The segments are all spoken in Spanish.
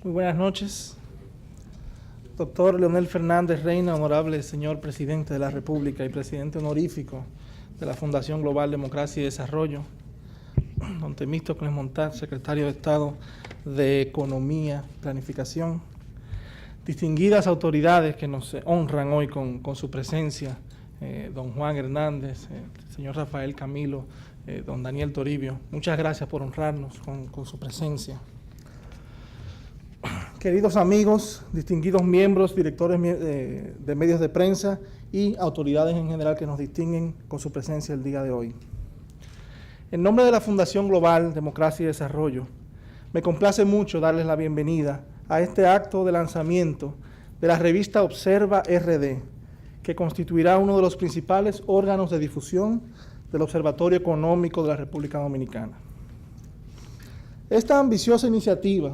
Muy buenas noches. Doctor Leonel Fernández Reina, honorable señor presidente de la República y presidente honorífico de la Fundación Global Democracia y Desarrollo. Don Temístocles Montaz, secretario de Estado de Economía y Planificación. Distinguidas autoridades que nos honran hoy con su presencia, don Juan Hernández, señor Rafael Camilo, don Daniel Toribio. Muchas gracias por honrarnos con su presencia. Queridos amigos, distinguidos miembros, directores de medios de prensa y autoridades en general que nos distinguen con su presencia el día de hoy. En nombre de la Fundación Global Democracia y Desarrollo, me complace mucho darles la bienvenida a este acto de lanzamiento de la revista Observa RD, que constituirá uno de los principales órganos de difusión del Observatorio Económico de la República Dominicana. Esta ambiciosa iniciativa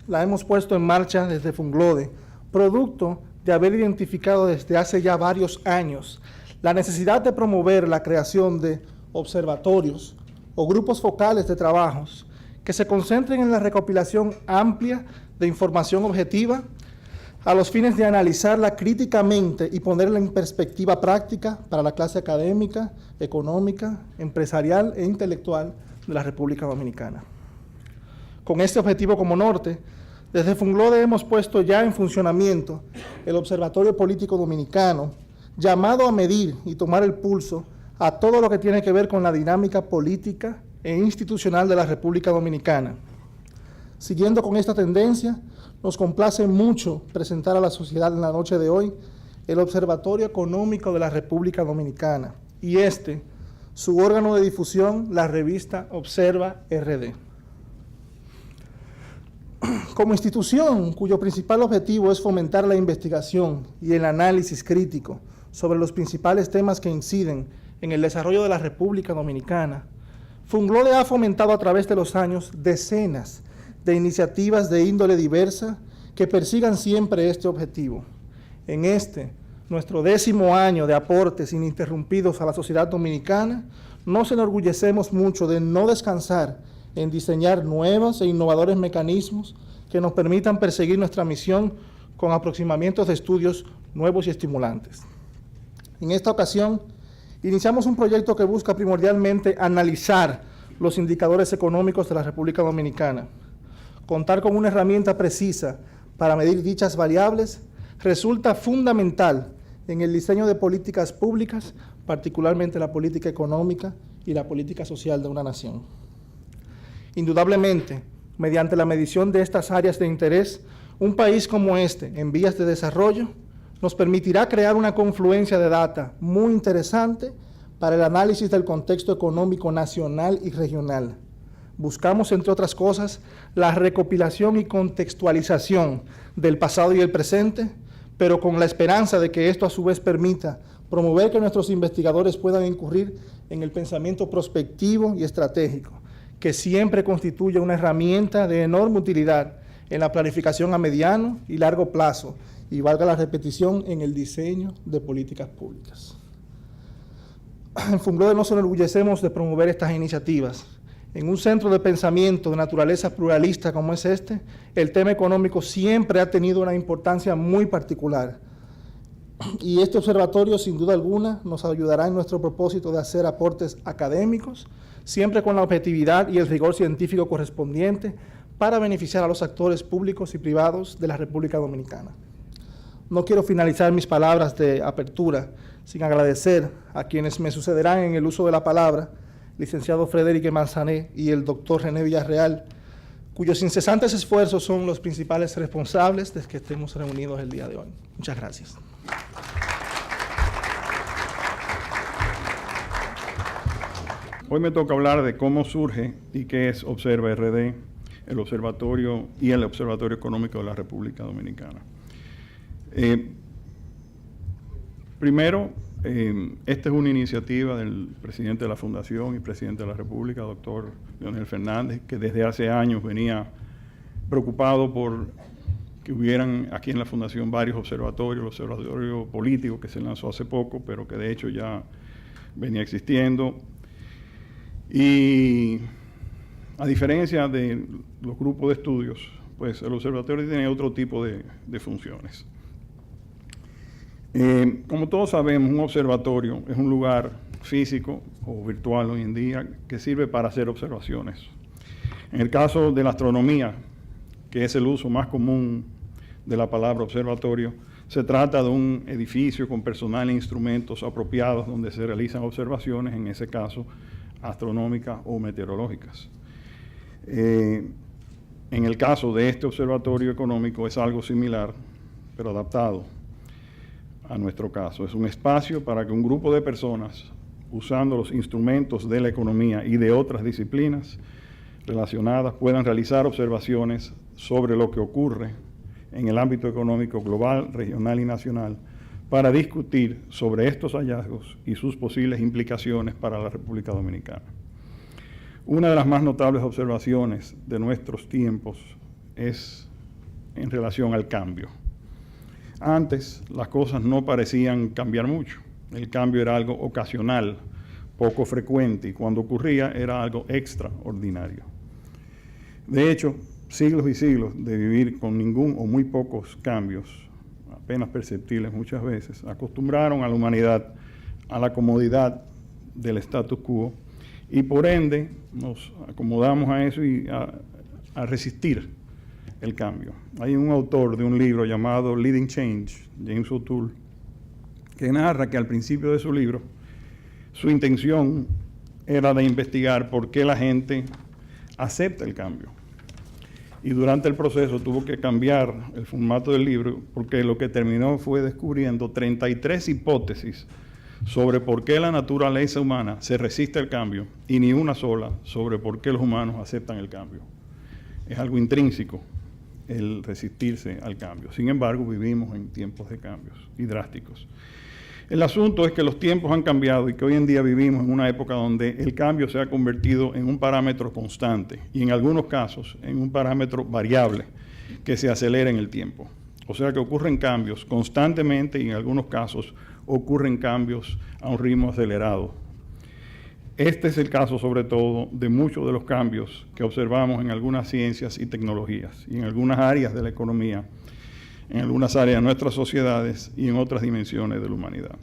la hemos puesto en marcha desde Funglode, producto de haber identificado desde hace ya varios años la necesidad de promover la creación de observatorios o grupos focales de trabajos que se concentren en la recopilación amplia de información objetiva a los fines de analizarla críticamente y ponerla en perspectiva práctica para la clase académica, económica, empresarial e intelectual de la República Dominicana. Con este objetivo como norte, desde Funglode hemos puesto ya en funcionamiento el Observatorio Político Dominicano, llamado a medir y tomar el pulso a todo lo que tiene que ver con la dinámica política e institucional de la República Dominicana. Siguiendo con esta tendencia, nos complace mucho presentar a la sociedad en la noche de hoy el Observatorio Económico de la República Dominicana y su órgano de difusión, la revista Observa RD. Como institución cuyo principal objetivo es fomentar la investigación y el análisis crítico sobre los principales temas que inciden en el desarrollo de la República Dominicana, Funglode ha fomentado a través de los años decenas de iniciativas de índole diversa que persigan siempre este objetivo. En nuestro 10º año de aportes ininterrumpidos a la sociedad dominicana, nos enorgullecemos mucho de no descansar en diseñar nuevos e innovadores mecanismos que nos permitan perseguir nuestra misión con aproximamientos de estudios nuevos y estimulantes. En esta ocasión, iniciamos un proyecto que busca primordialmente analizar los indicadores económicos de la República Dominicana. Contar con una herramienta precisa para medir dichas variables resulta fundamental en el diseño de políticas públicas, particularmente la política económica y la política social de una nación. Indudablemente, mediante la medición de estas áreas de interés, un país como este, en vías de desarrollo, nos permitirá crear una confluencia de data muy interesante para el análisis del contexto económico nacional y regional. Buscamos, entre otras cosas, la recopilación y contextualización del pasado y el presente, pero con la esperanza de que esto a su vez permita promover que nuestros investigadores puedan incurrir en el pensamiento prospectivo y estratégico, que siempre constituye una herramienta de enorme utilidad en la planificación a mediano y largo plazo, y valga la repetición, en el diseño de políticas públicas. En Funglode nos enorgullecemos de promover estas iniciativas. En un centro de pensamiento de naturaleza pluralista como es el tema económico siempre ha tenido una importancia muy particular. Y este observatorio, sin duda alguna, nos ayudará en nuestro propósito de hacer aportes académicos, siempre con la objetividad y el rigor científico correspondiente para beneficiar a los actores públicos y privados de la República Dominicana. No quiero finalizar mis palabras de apertura sin agradecer a quienes me sucederán en el uso de la palabra, licenciado Frederic Manzané y el doctor René Villarreal, cuyos incesantes esfuerzos son los principales responsables de que estemos reunidos el día de hoy. Muchas gracias. Hoy me toca hablar de cómo surge y qué es Observa RD, el observatorio y el Observatorio Económico de la República Dominicana. Primero, esta es una iniciativa del presidente de la Fundación y presidente de la República, doctor Leonel Fernández, que desde hace años venía preocupado por que hubieran aquí en la Fundación varios observatorios, el observatorio político que se lanzó hace poco, pero que de hecho ya venía existiendo. Y a diferencia de los grupos de estudios pues el observatorio tiene otro tipo de funciones. Como todos sabemos, un observatorio es un lugar físico o virtual hoy en día que sirve para hacer observaciones. En el caso de la astronomía, que es el uso más común de la palabra observatorio, se trata de un edificio con personal e instrumentos apropiados donde se realizan observaciones, en ese caso astronómicas o meteorológicas. En el caso de este observatorio económico es algo similar, pero adaptado a nuestro caso. Es un espacio para que un grupo de personas, usando los instrumentos de la economía y de otras disciplinas relacionadas, puedan realizar observaciones sobre lo que ocurre en el ámbito económico global, regional y nacional, para discutir sobre estos hallazgos y sus posibles implicaciones para la República Dominicana. Una de las más notables observaciones de nuestros tiempos es en relación al cambio. Antes las cosas no parecían cambiar mucho. El cambio era algo ocasional, poco frecuente, y cuando ocurría era algo extraordinario. De hecho, siglos y siglos de vivir con ningún o muy pocos cambios, apenas perceptibles muchas veces, acostumbraron a la humanidad a la comodidad del status quo y por ende nos acomodamos a eso y a resistir el cambio. Hay un autor de un libro llamado Leading Change, James O'Toole, que narra que al principio de su libro su intención era de investigar por qué la gente acepta el cambio. Y durante el proceso tuvo que cambiar el formato del libro porque lo que terminó fue descubriendo 33 hipótesis sobre por qué la naturaleza humana se resiste al cambio y ni una sola sobre por qué los humanos aceptan el cambio. Es algo intrínseco el resistirse al cambio. Sin embargo, vivimos en tiempos de cambios y drásticos. El asunto es que los tiempos han cambiado y que hoy en día vivimos en una época donde el cambio se ha convertido en un parámetro constante y en algunos casos en un parámetro variable que se acelera en el tiempo. O sea que ocurren cambios constantemente y en algunos casos ocurren cambios a un ritmo acelerado. Este es el caso sobre todo de muchos de los cambios que observamos en algunas ciencias y tecnologías y en algunas áreas de la economía, en algunas áreas de nuestras sociedades y en otras dimensiones de la humanidad.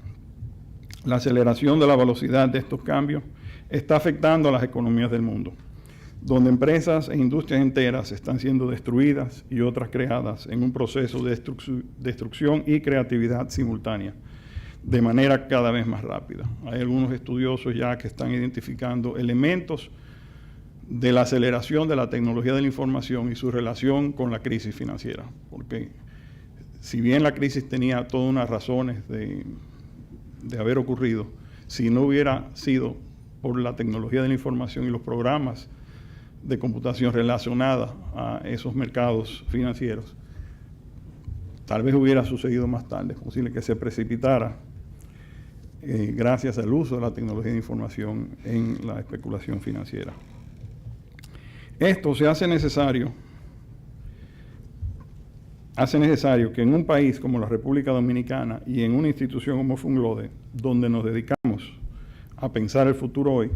La aceleración de la velocidad de estos cambios está afectando a las economías del mundo, donde empresas e industrias enteras están siendo destruidas y otras creadas en un proceso de destrucción y creatividad simultánea, de manera cada vez más rápida. Hay algunos estudiosos ya que están identificando elementos de la aceleración de la tecnología de la información y su relación con la crisis financiera, porque si bien la crisis tenía todas unas razones de haber ocurrido, si no hubiera sido por la tecnología de la información y los programas de computación relacionados a esos mercados financieros, tal vez hubiera sucedido más tarde. Es posible que se precipitara gracias al uso de la tecnología de información en la especulación financiera. Esto se hace necesario que en un país como la República Dominicana y en una institución como Funglode, donde nos dedicamos a pensar el futuro hoy,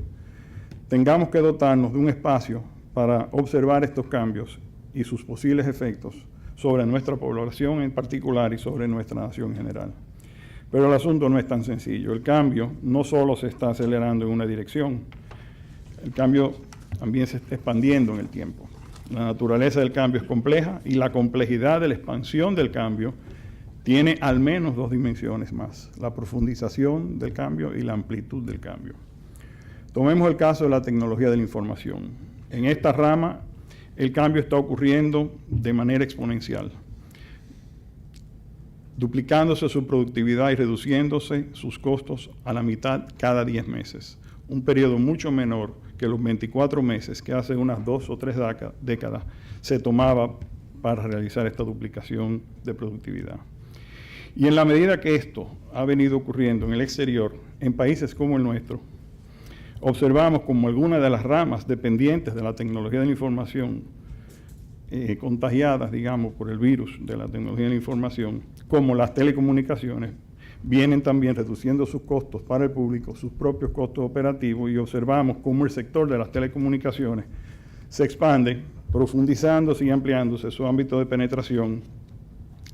tengamos que dotarnos de un espacio para observar estos cambios y sus posibles efectos sobre nuestra población en particular y sobre nuestra nación en general. Pero el asunto no es tan sencillo. El cambio no solo se está acelerando en una dirección, el cambio también se está expandiendo en el tiempo. La naturaleza del cambio es compleja y la complejidad de la expansión del cambio tiene al menos dos dimensiones más: la profundización del cambio y la amplitud del cambio. Tomemos el caso de la tecnología de la información. En esta rama, el cambio está ocurriendo de manera exponencial, duplicándose su productividad y reduciéndose sus costos a la mitad cada 10 meses, un periodo mucho menor que los 24 meses que hace unas 2 o 3 décadas se tomaba para realizar esta duplicación de productividad. Y en la medida que esto ha venido ocurriendo en el exterior, en países como el nuestro, observamos como algunas de las ramas dependientes de la tecnología de la información, contagiadas, digamos, por el virus de la tecnología de la información, como las telecomunicaciones, vienen también reduciendo sus costos para el público, sus propios costos operativos, y observamos cómo el sector de las telecomunicaciones se expande profundizándose y ampliándose su ámbito de penetración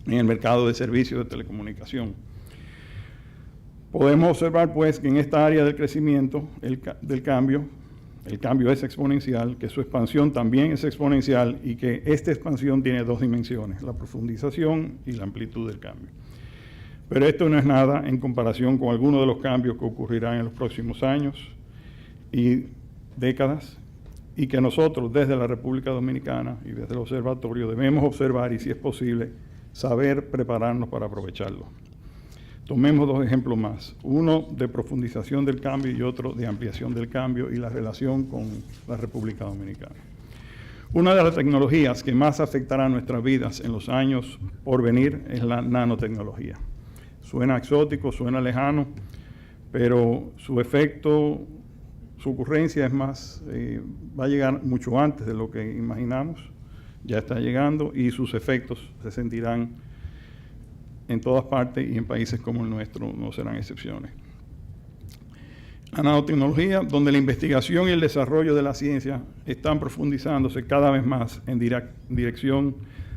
en el mercado de servicios de telecomunicación. Podemos observar, pues, que en esta área del crecimiento, el cambio es exponencial, que su expansión también es exponencial y que esta expansión tiene dos dimensiones, la profundización y la amplitud del cambio. Pero esto no es nada en comparación con algunos de los cambios que ocurrirán en los próximos años y décadas, y que nosotros desde la República Dominicana y desde el observatorio debemos observar y, si es posible, saber prepararnos para aprovecharlo. Tomemos dos ejemplos más, uno de profundización del cambio y otro de ampliación del cambio y la relación con la República Dominicana. Una de las tecnologías que más afectará nuestras vidas en los años por venir es la nanotecnología. Suena exótico, suena lejano, pero su efecto, su ocurrencia es más, va a llegar mucho antes de lo que imaginamos, ya está llegando y sus efectos se sentirán en todas partes y en países como el nuestro no serán excepciones. La nanotecnología, donde la investigación y el desarrollo de la ciencia están profundizándose cada vez más en dirección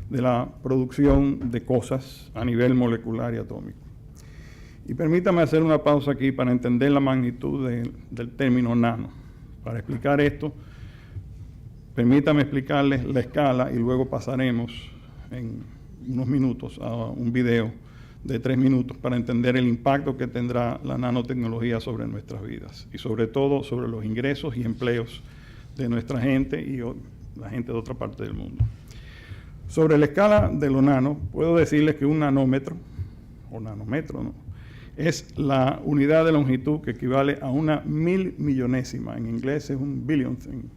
de la producción de cosas a nivel molecular y atómico. Y permítame hacer una pausa aquí para entender la magnitud del término nano. Para explicar esto, permítame explicarles la escala y luego pasaremos en unos minutos a un video de 3 minutos para entender el impacto que tendrá la nanotecnología sobre nuestras vidas y sobre todo sobre los ingresos y empleos de nuestra gente y la gente de otra parte del mundo. Sobre la escala de lo nano, puedo decirles que un nanómetro, o nanómetro, ¿no?, es la unidad de longitud que equivale a una 1000 millonésima. En inglés es un billionth, en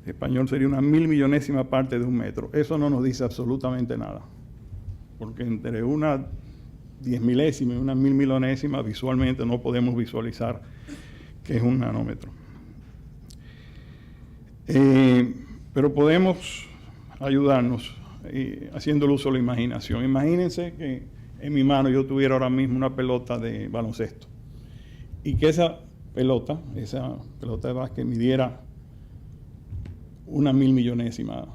español sería una 1000 millonésima parte de un metro. Eso no nos dice absolutamente nada, porque entre una 10 milésima y una 1000 milonésima visualmente no podemos visualizar qué es un nanómetro. Pero podemos ayudarnos haciendo el uso de la imaginación. Imagínense que en mi mano yo tuviera ahora mismo una pelota de baloncesto y que esa pelota de básquet midiera una 1000 millonésima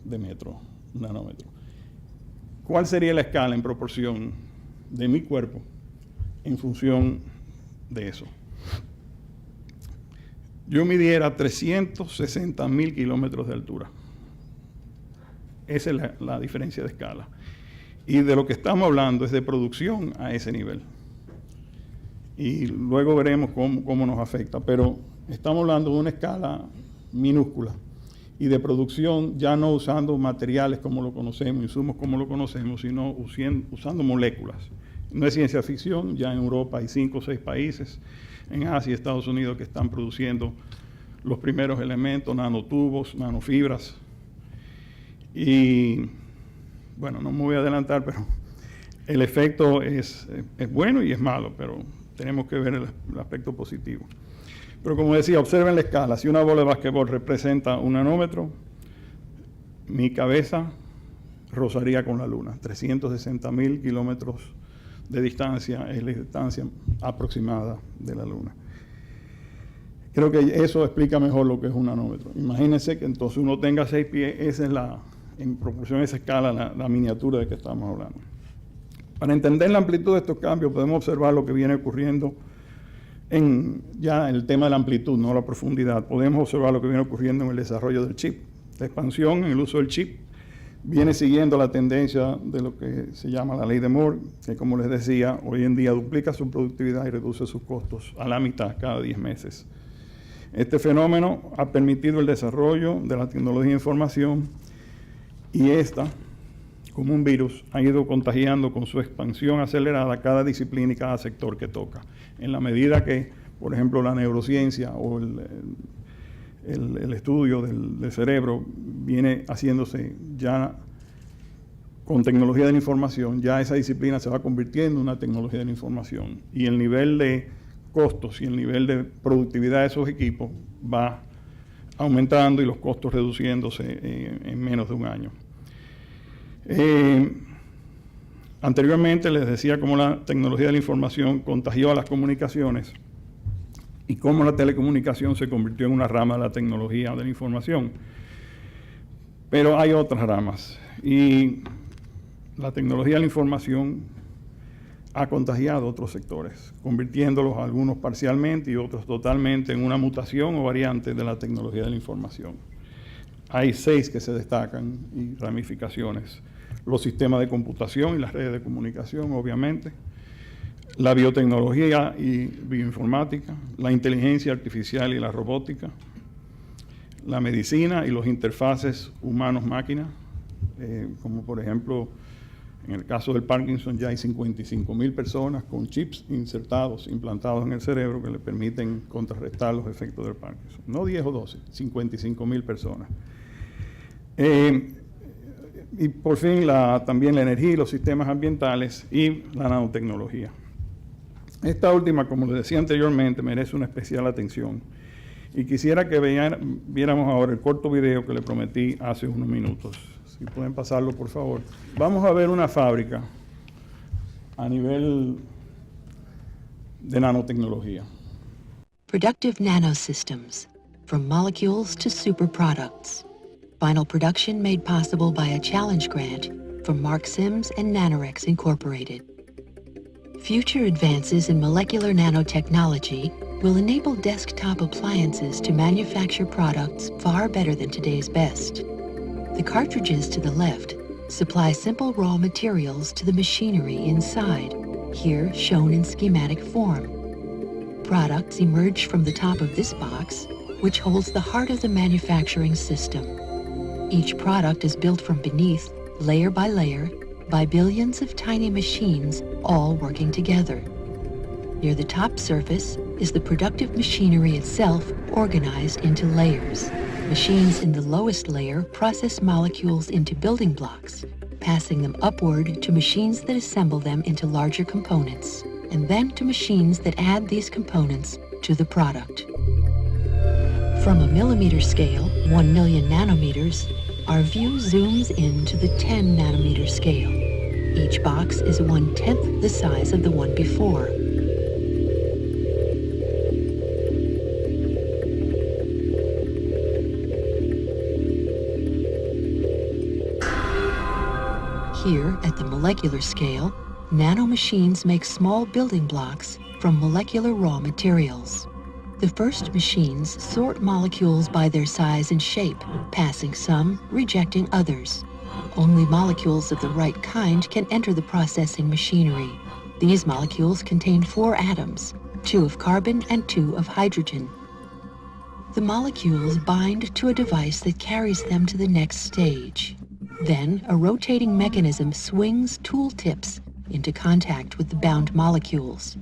de metro, un nanómetro. ¿Cuál sería la escala en proporción de mi cuerpo en función de eso? Yo midiera 360.000 kilómetros de altura. Esa es la diferencia de escala. Y de lo que estamos hablando es de producción a ese nivel. Y luego veremos cómo nos afecta. Pero estamos hablando de una escala minúscula y de producción ya no usando materiales como lo conocemos, insumos como lo conocemos, sino usando moléculas. No es ciencia ficción, ya en Europa hay 5 o 6 países, en Asia y Estados Unidos que están produciendo los primeros elementos, nanotubos, nanofibras. Y bueno, no me voy a adelantar, pero el efecto es bueno y es malo, pero tenemos que ver el aspecto positivo. Pero como decía, observen la escala. Si una bola de basquetbol representa un nanómetro, mi cabeza rozaría con la Luna. 360.000 kilómetros de distancia es la distancia aproximada de la Luna. Creo que eso explica mejor lo que es un nanómetro. Imagínense que entonces uno tenga 6 pies, esa es en proporción a esa escala, la miniatura de que estamos hablando. Para entender la amplitud de estos cambios, podemos observar lo que viene ocurriendo ya en el tema de la amplitud, no la profundidad. Podemos observar lo que viene ocurriendo en el desarrollo del chip. La expansión en el uso del chip viene siguiendo la tendencia de lo que se llama la ley de Moore, que, como les decía, hoy en día duplica su productividad y reduce sus costos a la mitad cada 10 meses. Este fenómeno ha permitido el desarrollo de la tecnología de información y esta, como un virus, ha ido contagiando con su expansión acelerada cada disciplina y cada sector que toca. En la medida que, por ejemplo, la neurociencia o el estudio del cerebro viene haciéndose ya con tecnología de la información, ya esa disciplina se va convirtiendo en una tecnología de la información. Y el nivel de costos y el nivel de productividad de esos equipos va aumentando y los costos reduciéndose en menos de un año. Anteriormente les decía cómo la tecnología de la información contagió a las comunicaciones y cómo la telecomunicación se convirtió en una rama de la tecnología de la información. Pero hay otras ramas y la tecnología de la información ha contagiado otros sectores, convirtiéndolos algunos parcialmente y otros totalmente en una mutación o variante de la tecnología de la información. Hay 6 que se destacan y ramificaciones: los sistemas de computación y las redes de comunicación, obviamente, la biotecnología y bioinformática, la inteligencia artificial y la robótica, la medicina y los interfaces humanos-máquinas, como por ejemplo, en el caso del Parkinson ya hay 55.000 personas con chips insertados, implantados en el cerebro que le permiten contrarrestar los efectos del Parkinson. No 10 o 12, 55.000 personas. Y por fin también la energía y los sistemas ambientales y la nanotecnología. Esta última, como les decía anteriormente, merece una especial atención. Y quisiera que viéramos ahora el corto video que le prometí hace unos minutos. Si pueden pasarlo, por favor. Vamos a ver una fábrica a nivel de nanotecnología. Productive nanosystems, from molecules to super products. Final production made possible by a challenge grant from Mark Sims and Nanorex Incorporated. Future advances in molecular nanotechnology will enable desktop appliances to manufacture products far better than today's best. The cartridges to the left supply simple raw materials to the machinery inside, here shown in schematic form. Products emerge from the top of this box, which holds the heart of the manufacturing system. Each product is built from beneath, layer by layer, by billions of tiny machines all working together. Near the top surface is the productive machinery itself organized into layers. Machines in the lowest layer process molecules into building blocks, passing them upward to machines that assemble them into larger components, and then to machines that add these components to the product. From a millimeter scale, 1 million nanometers, our view zooms in to the 10 nanometer scale. Each box is 1/10 the size of the one before. Here, at the molecular scale, nanomachines make small building blocks from molecular raw materials. The first machines sort molecules by their size and shape, passing some, rejecting others. Only molecules of the right kind can enter the processing machinery. These molecules contain 4 atoms, 2 of carbon and 2 of hydrogen. The molecules bind to a device that carries them to the next stage. Then, a rotating mechanism swings tool tips into contact with the bound molecules.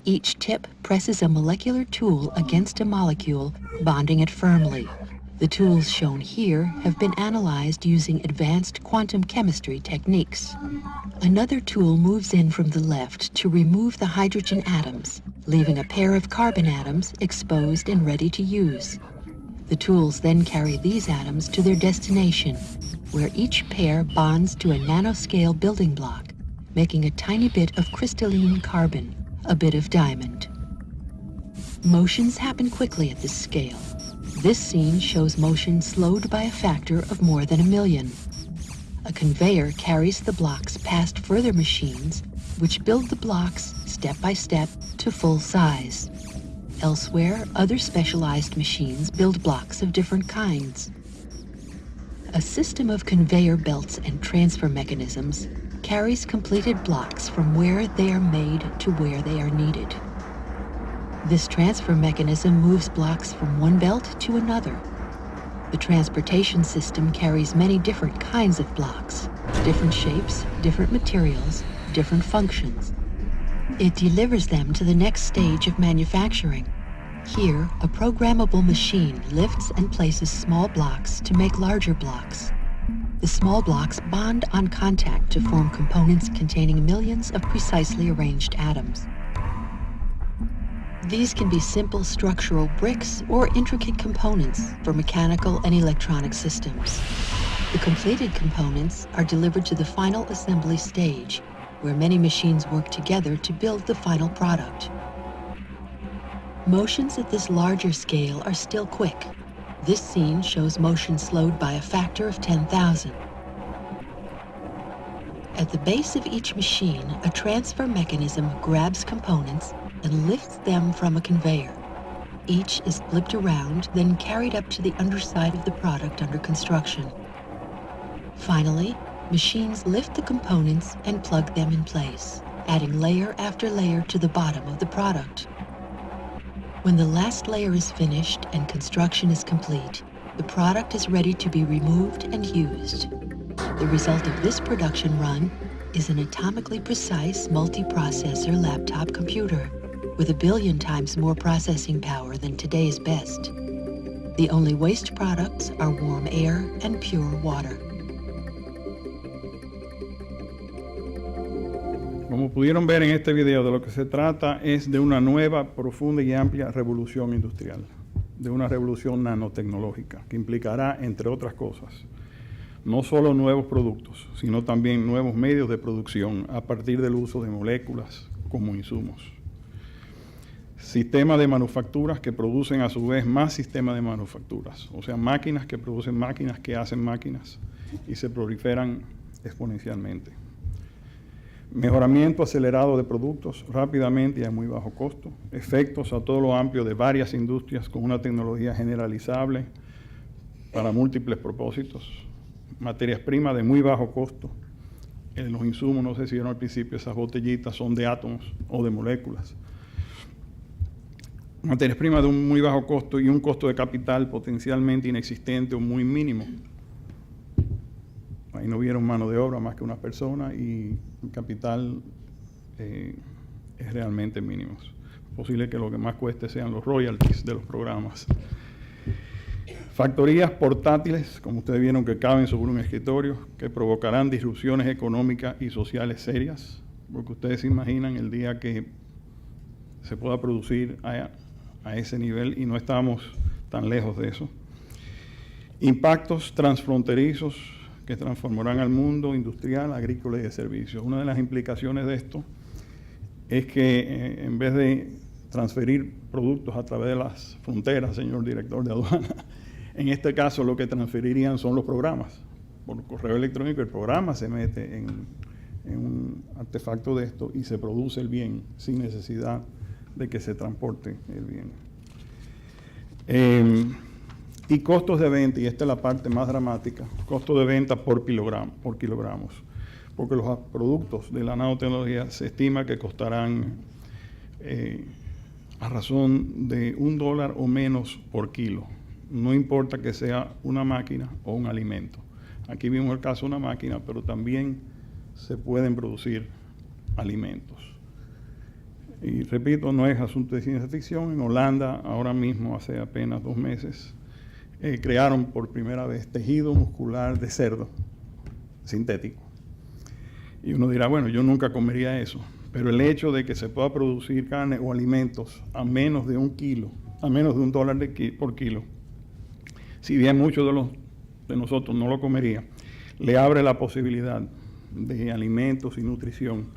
Each tip presses a molecular tool against a molecule, bonding it firmly. The tools shown here have been analyzed using advanced quantum chemistry techniques. Another tool moves in from the left to remove the hydrogen atoms, leaving a pair of carbon atoms exposed and ready to use. The tools then carry these atoms to their destination, where each pair bonds to a nanoscale building block, making a tiny bit of crystalline carbon, a bit of diamond. Motions happen quickly at this scale. This scene shows motion slowed by a factor of more than 1 million. A conveyor carries the blocks past further machines, which build the blocks step by step to full size. Elsewhere, other specialized machines build blocks of different kinds. A system of conveyor belts and transfer mechanisms carries completed blocks from where they are made to where they are needed. This transfer mechanism moves blocks from one belt to another. The transportation system carries many different kinds of blocks, different shapes, different materials, different functions. It delivers them to the next stage of manufacturing. Here, a programmable machine lifts and places small blocks to make larger blocks. The small blocks bond on contact to form components containing millions of precisely arranged atoms. These can be simple structural bricks or intricate components for mechanical and electronic systems. The completed components are delivered to the final assembly stage, where many machines work together to build the final product. Motions at this larger scale are still quick. This scene shows motion slowed by a factor of 10,000. At the base of each machine, a transfer mechanism grabs components and lifts them from a conveyor. Each is flipped around, then carried up to the underside of the product under construction. Finally, machines lift the components and plug them in place, adding layer after layer to the bottom of the product. When the last layer is finished and construction is complete, the product is ready to be removed and used. The result of this production run is an atomically precise multiprocessor laptop computer with 1 billion times more processing power than today's best. The only waste products are warm air and pure water. Como pudieron ver en este video, de lo que se trata es de una nueva, profunda y amplia revolución industrial, de una revolución nanotecnológica que implicará, entre otras cosas, no solo nuevos productos, sino también nuevos medios de producción a partir del uso de moléculas como insumos. Sistemas de manufacturas que producen a su vez más sistemas de manufacturas, o sea, máquinas que producen máquinas que hacen máquinas y se proliferan exponencialmente. Mejoramiento acelerado de productos rápidamente y a muy bajo costo, efectos a todo lo amplio de varias industrias con una tecnología generalizable para múltiples propósitos, materias primas de muy bajo costo. Los insumos, no sé si vieron al principio, esas botellitas son de átomos o de moléculas. Materias primas de un muy bajo costo y un costo de capital potencialmente inexistente o muy mínimo. Ahí no vieron mano de obra más que una persona y el capital es realmente mínimo. Es posible que lo que más cueste sean los royalties de los programas. Factorías portátiles, como ustedes vieron, que caben sobre un escritorio, que provocarán disrupciones económicas y sociales serias, porque ustedes se imaginan el día que se pueda producir a ese nivel y no estamos tan lejos de eso. Impactos transfronterizos que transformarán al mundo industrial, agrícola y de servicios. Una de las implicaciones de esto es que en vez de transferir productos a través de las fronteras, señor director de aduana, en este caso lo que transferirían son los programas. Por correo electrónico el programa se mete en un artefacto de esto y se produce el bien sin necesidad de que se transporte el bien. Y costos de venta, y esta es la parte más dramática, costos de venta por kilogramos, porque los productos de la nanotecnología se estima que costarán a razón de $1 o menos por kilo. No importa que sea una máquina o un alimento. Aquí vimos el caso de una máquina, pero también se pueden producir alimentos. Y repito, no es asunto de ciencia ficción. En Holanda, ahora mismo, hace apenas 2 meses, crearon por primera vez tejido muscular de cerdo sintético. Y uno dirá, bueno, yo nunca comería eso, pero el hecho de que se pueda producir carne o alimentos a menos de $1, a menos de $1 por kilo, si bien muchos de nosotros no lo comería, le abre la posibilidad de alimentos y nutrición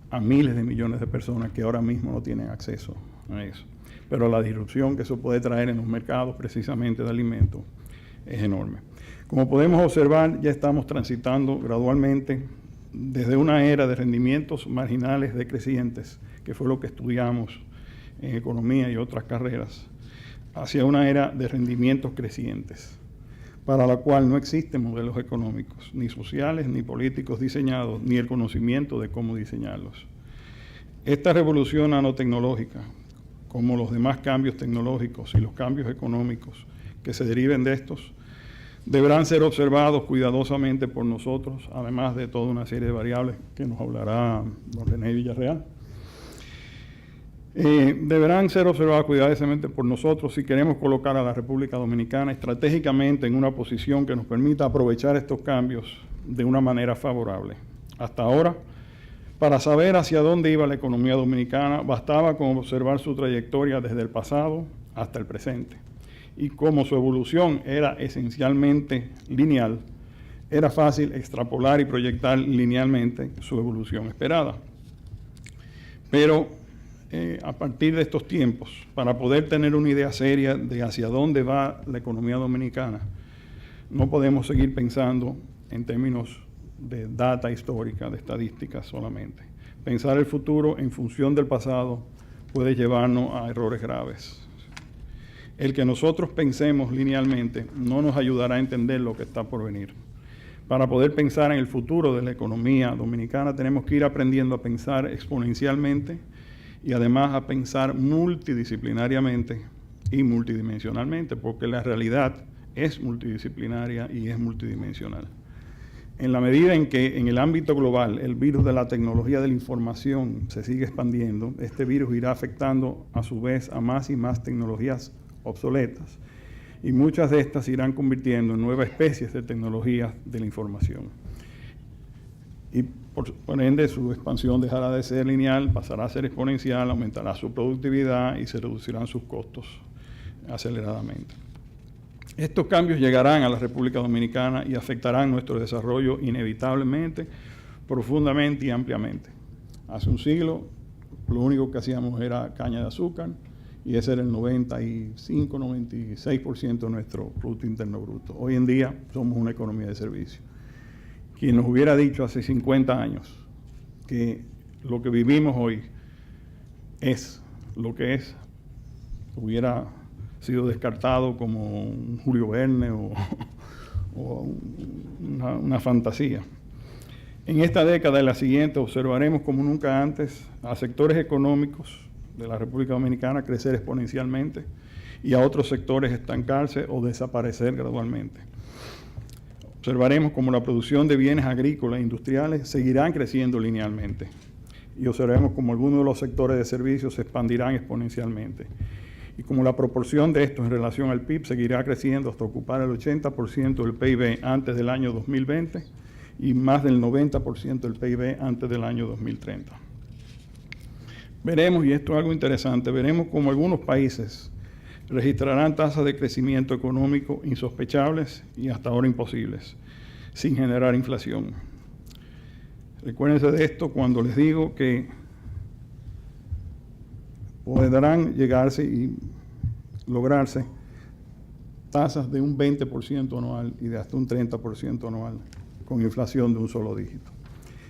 a miles de millones de personas que ahora mismo no tienen acceso a eso. Pero la disrupción que eso puede traer en los mercados precisamente de alimentos es enorme. Como podemos observar, ya estamos transitando gradualmente desde una era de rendimientos marginales decrecientes, que fue lo que estudiamos en economía y otras carreras, hacia una era de rendimientos crecientes, para la cual no existen modelos económicos, ni sociales, ni políticos diseñados, ni el conocimiento de cómo diseñarlos. Esta revolución nanotecnológica, como los demás cambios tecnológicos y los cambios económicos que se deriven de estos, deberán ser observados cuidadosamente por nosotros, además de toda una serie de variables que nos hablará don René Villarreal. Deberán ser observados cuidadosamente por nosotros si queremos colocar a la República Dominicana estratégicamente en una posición que nos permita aprovechar estos cambios de una manera favorable. Hasta ahora, para saber hacia dónde iba la economía dominicana, bastaba con observar su trayectoria desde el pasado hasta el presente. Y como su evolución era esencialmente lineal, era fácil extrapolar y proyectar linealmente su evolución esperada. Pero a partir de estos tiempos, para poder tener una idea seria de hacia dónde va la economía dominicana, no podemos seguir pensando en términos de data histórica, de estadísticas solamente. Pensar el futuro en función del pasado puede llevarnos a errores graves. El que nosotros pensemos linealmente no nos ayudará a entender lo que está por venir. Para poder pensar en el futuro de la economía dominicana, tenemos que ir aprendiendo a pensar exponencialmente y además a pensar multidisciplinariamente y multidimensionalmente, porque la realidad es multidisciplinaria y es multidimensional. En la medida en que en el ámbito global el virus de la tecnología de la información se sigue expandiendo, este virus irá afectando a su vez a más y más tecnologías obsoletas, y muchas de estas se irán convirtiendo en nuevas especies de tecnologías de la información. Y por ende su expansión dejará de ser lineal, pasará a ser exponencial, aumentará su productividad y se reducirán sus costos aceleradamente. Estos cambios llegarán a la República Dominicana y afectarán nuestro desarrollo inevitablemente, profundamente y ampliamente. Hace un siglo lo único que hacíamos era caña de azúcar, y ese era el 95-96% de nuestro Producto Interno Bruto. Hoy en día somos una economía de servicio. Quien nos hubiera dicho hace 50 años que lo que vivimos hoy es lo que es, hubiera sido descartado como un Julio Verne o una fantasía. En esta década y la siguiente observaremos como nunca antes a sectores económicos de la República Dominicana crecer exponencialmente y a otros sectores estancarse o desaparecer gradualmente. Observaremos como la producción de bienes agrícolas e industriales seguirán creciendo linealmente y observaremos como algunos de los sectores de servicios se expandirán exponencialmente y como la proporción de estos en relación al PIB seguirá creciendo hasta ocupar el 80% del PIB antes del año 2020 y más del 90% del PIB antes del año 2030. Veremos, y esto es algo interesante, veremos cómo algunos países registrarán tasas de crecimiento económico insospechables y hasta ahora imposibles, sin generar inflación. Recuérdense de esto cuando les digo que podrán llegarse y lograrse tasas de un 20% anual y de hasta un 30% anual con inflación de un solo dígito.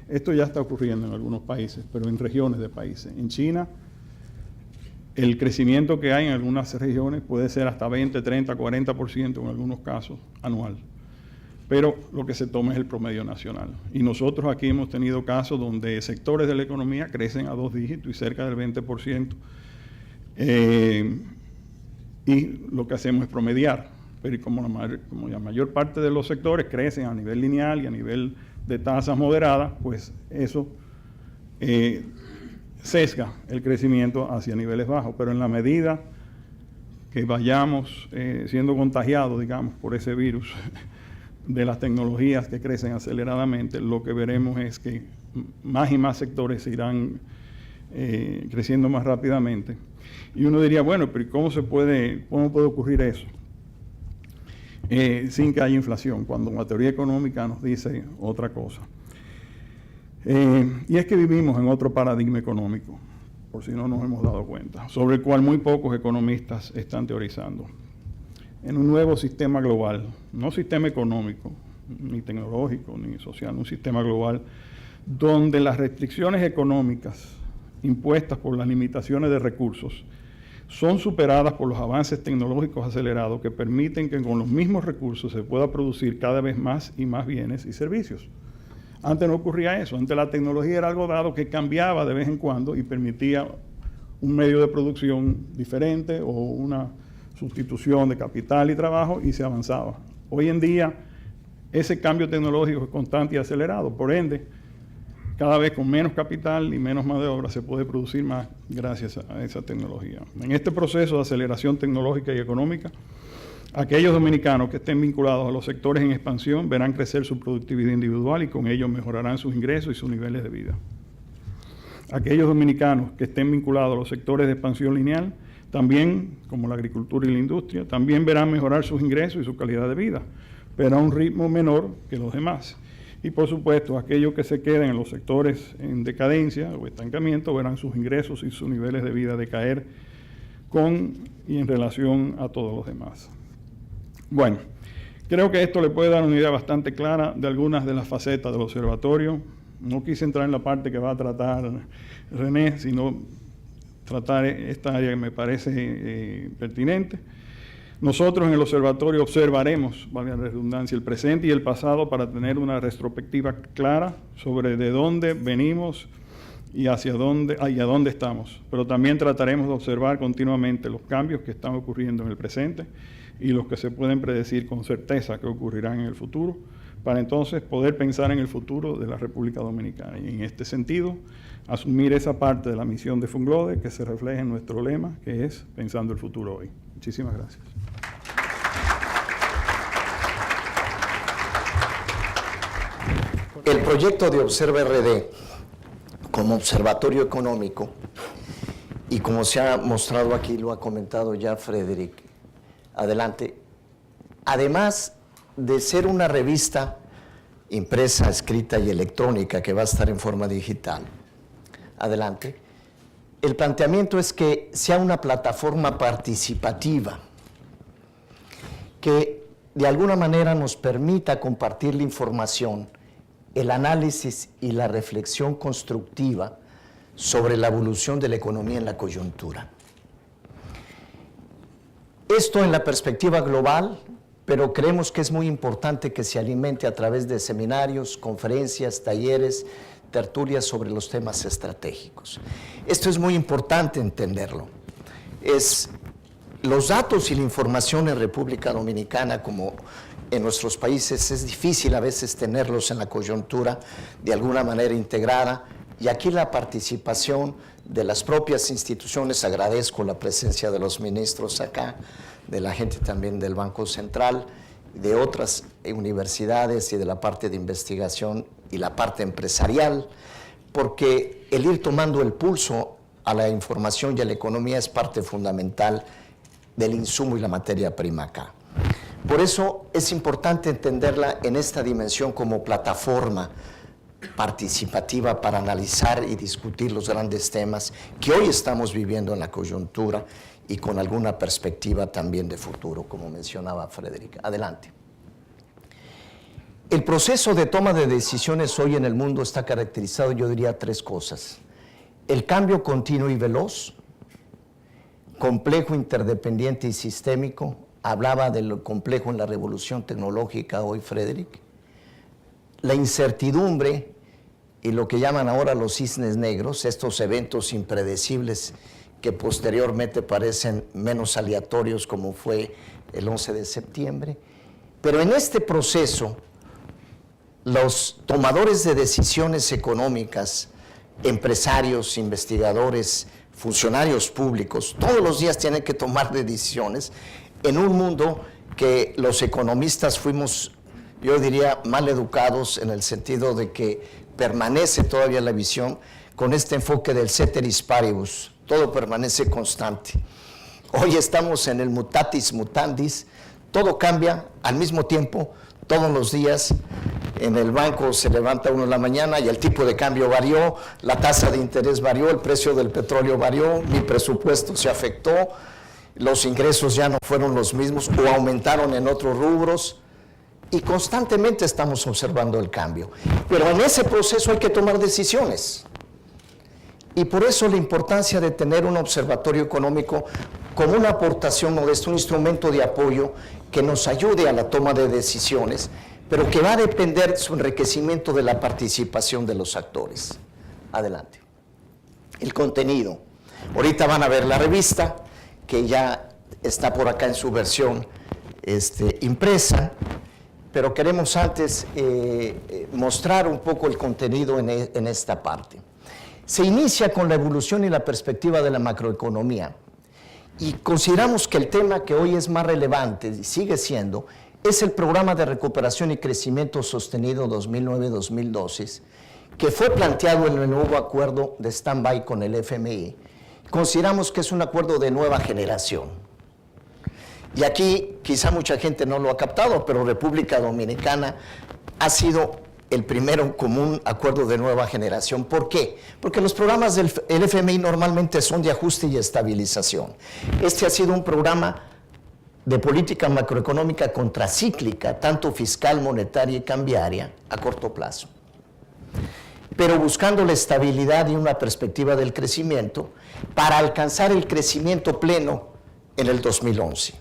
Esto ya está ocurriendo en algunos países, pero en regiones de países. En China, el crecimiento que hay en algunas regiones puede ser hasta 20, 30, 40% en algunos casos anual. Pero lo que se toma es el promedio nacional. Y nosotros aquí hemos tenido casos donde sectores de la economía crecen a 2 dígitos y cerca del 20%. Y lo que hacemos es promediar. Pero como la mayor parte de los sectores crecen a nivel lineal y a nivel de tasas moderadas, pues eso sesga el crecimiento hacia niveles bajos. Pero en la medida que vayamos siendo contagiados, digamos, por ese virus de las tecnologías que crecen aceleradamente, lo que veremos es que más y más sectores se irán creciendo más rápidamente. Y uno diría, bueno, pero ¿cómo puede ocurrir eso? Sin que haya inflación, cuando la teoría económica nos dice otra cosa. Y es que vivimos en otro paradigma económico, por si no nos hemos dado cuenta, sobre el cual muy pocos economistas están teorizando. En un nuevo sistema global, no sistema económico, ni tecnológico, ni social, un sistema global, donde las restricciones económicas impuestas por las limitaciones de recursos son superadas por los avances tecnológicos acelerados que permiten que con los mismos recursos se pueda producir cada vez más y más bienes y servicios. Antes no ocurría eso, antes la tecnología era algo dado que cambiaba de vez en cuando y permitía un medio de producción diferente o una sustitución de capital y trabajo y se avanzaba. Hoy en día ese cambio tecnológico es constante y acelerado, por ende, cada vez con menos capital y menos mano de obra se puede producir más gracias a esa tecnología. En este proceso de aceleración tecnológica y económica, aquellos dominicanos que estén vinculados a los sectores en expansión verán crecer su productividad individual y con ello mejorarán sus ingresos y sus niveles de vida. Aquellos dominicanos que estén vinculados a los sectores de expansión lineal, también, como la agricultura y la industria, también verán mejorar sus ingresos y su calidad de vida, pero a un ritmo menor que los demás. Y por supuesto, aquellos que se queden en los sectores en decadencia o estancamiento verán sus ingresos y sus niveles de vida decaer con y en relación a todos los demás. Bueno, creo que esto le puede dar una idea bastante clara de algunas de las facetas del observatorio. No quise entrar en la parte que va a tratar René, sino tratar esta área que me parece pertinente. Nosotros en el observatorio observaremos, valga la redundancia, el presente y el pasado para tener una retrospectiva clara sobre de dónde venimos y hacia dónde estamos. Pero también trataremos de observar continuamente los cambios que están ocurriendo en el presente y los que se pueden predecir con certeza que ocurrirán en el futuro, para entonces poder pensar en el futuro de la República Dominicana. Y en este sentido, asumir esa parte de la misión de Funglode que se refleja en nuestro lema, que es Pensando el Futuro Hoy. Muchísimas gracias. El proyecto de Observa RD como observatorio económico, y como se ha mostrado aquí, lo ha comentado ya Frederick, adelante, además de ser una revista impresa, escrita y electrónica que va a estar en forma digital, adelante, el planteamiento es que sea una plataforma participativa que de alguna manera nos permita compartir la información, el análisis y la reflexión constructiva sobre la evolución de la economía en la coyuntura. Esto en la perspectiva global, pero creemos que es muy importante que se alimente a través de seminarios, conferencias, talleres, tertulias sobre los temas estratégicos. Esto es muy importante entenderlo. Los datos y la información en República Dominicana, como en nuestros países, es difícil a veces tenerlos en la coyuntura de alguna manera integrada, y aquí la participación de las propias instituciones, agradezco la presencia de los ministros acá, de la gente también del Banco Central, de otras universidades y de la parte de investigación y la parte empresarial, porque el ir tomando el pulso a la información y a la economía es parte fundamental del insumo y la materia prima acá. Por eso es importante entenderla en esta dimensión como plataforma participativa para analizar y discutir los grandes temas que hoy estamos viviendo en la coyuntura y con alguna perspectiva también de futuro, como mencionaba Frederick. Adelante. El proceso de toma de decisiones hoy en el mundo está caracterizado, yo diría, tres cosas. El cambio continuo y veloz, complejo, interdependiente y sistémico. Hablaba de lo complejo en la revolución tecnológica hoy Frederick. La incertidumbre y lo que llaman ahora los cisnes negros, estos eventos impredecibles que posteriormente parecen menos aleatorios, como fue el 11 de septiembre. Pero en este proceso, los tomadores de decisiones económicas, empresarios, investigadores, funcionarios públicos, todos los días tienen que tomar decisiones en un mundo que los economistas fuimos, yo diría, mal educados, en el sentido de que permanece todavía la visión con este enfoque del ceteris paribus, todo permanece constante. Hoy estamos en el mutatis mutandis, todo cambia al mismo tiempo, todos los días. En el banco se levanta uno en la mañana y el tipo de cambio varió, la tasa de interés varió, el precio del petróleo varió, mi presupuesto se afectó, los ingresos ya no fueron los mismos o aumentaron en otros rubros, y constantemente estamos observando el cambio. Pero en ese proceso hay que tomar decisiones. Y por eso la importancia de tener un observatorio económico como una aportación modesta, un instrumento de apoyo que nos ayude a la toma de decisiones, pero que va a depender de su enriquecimiento de la participación de los actores. Adelante. El contenido. Ahorita van a ver la revista, que ya está por acá en su versión impresa, pero queremos antes mostrar un poco el contenido en esta parte. Se inicia con la evolución y la perspectiva de la macroeconomía, y consideramos que el tema que hoy es más relevante, y sigue siendo, es el Programa de Recuperación y Crecimiento Sostenido 2009-2012, que fue planteado en el nuevo acuerdo de stand-by con el FMI. Consideramos que es un acuerdo de nueva generación. Y aquí quizá mucha gente no lo ha captado, pero República Dominicana ha sido el primero como un acuerdo de nueva generación. ¿Por qué? Porque los programas del FMI normalmente son de ajuste y estabilización. Este ha sido un programa de política macroeconómica contracíclica, tanto fiscal, monetaria y cambiaria, a corto plazo, pero buscando la estabilidad y una perspectiva del crecimiento para alcanzar el crecimiento pleno en el 2011.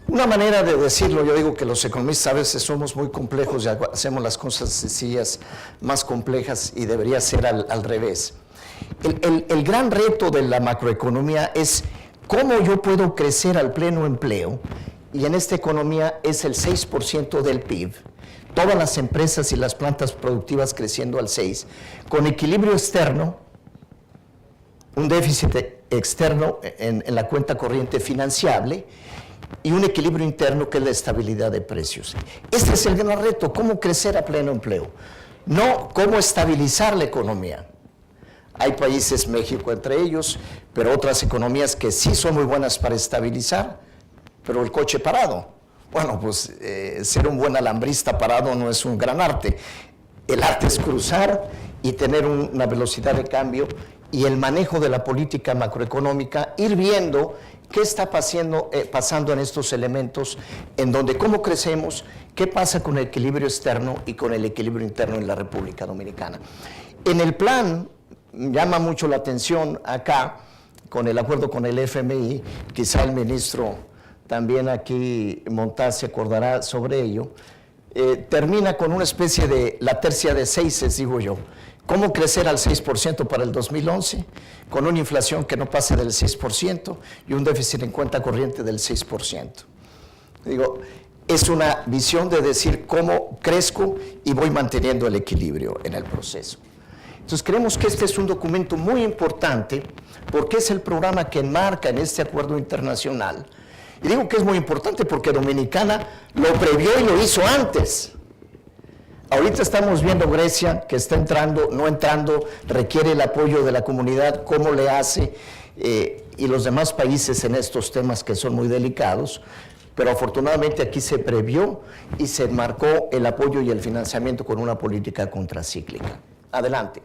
Una manera de decirlo, yo digo que los economistas a veces somos muy complejos y hacemos las cosas sencillas más complejas y debería ser al revés. El gran reto de la macroeconomía es cómo yo puedo crecer al pleno empleo, y en esta economía es el 6% del PIB, todas las empresas y las plantas productivas creciendo al 6%, con equilibrio externo, un déficit externo en la cuenta corriente financiable, y un equilibrio interno que es la estabilidad de precios. Este es el gran reto, cómo crecer a pleno empleo, no cómo estabilizar la economía. Hay países, México entre ellos, pero otras economías que sí son muy buenas para estabilizar, pero el coche parado. Bueno, pues ser un buen alambrista parado no es un gran arte. El arte es cruzar y tener una velocidad de cambio y el manejo de la política macroeconómica, ir viendo qué está pasando en estos elementos, en donde cómo crecemos, qué pasa con el equilibrio externo y con el equilibrio interno en la República Dominicana. En el plan, llama mucho la atención acá, con el acuerdo con el FMI, quizá el ministro también aquí, Montaz, se acordará sobre ello, termina con una especie de la tercia de seises, digo yo. ¿Cómo crecer al 6% para el 2011 con una inflación que no pase del 6% y un déficit en cuenta corriente del 6%? Digo, es una visión de decir cómo crezco y voy manteniendo el equilibrio en el proceso. Entonces creemos que este es un documento muy importante porque es el programa que enmarca en este acuerdo internacional. Y digo que es muy importante porque Dominicana lo previó y lo hizo antes. Ahorita estamos viendo Grecia que está entrando, no entrando, requiere el apoyo de la comunidad, cómo le hace, y los demás países en estos temas que son muy delicados, pero afortunadamente aquí se previó y se enmarcó el apoyo y el financiamiento con una política contracíclica. Adelante.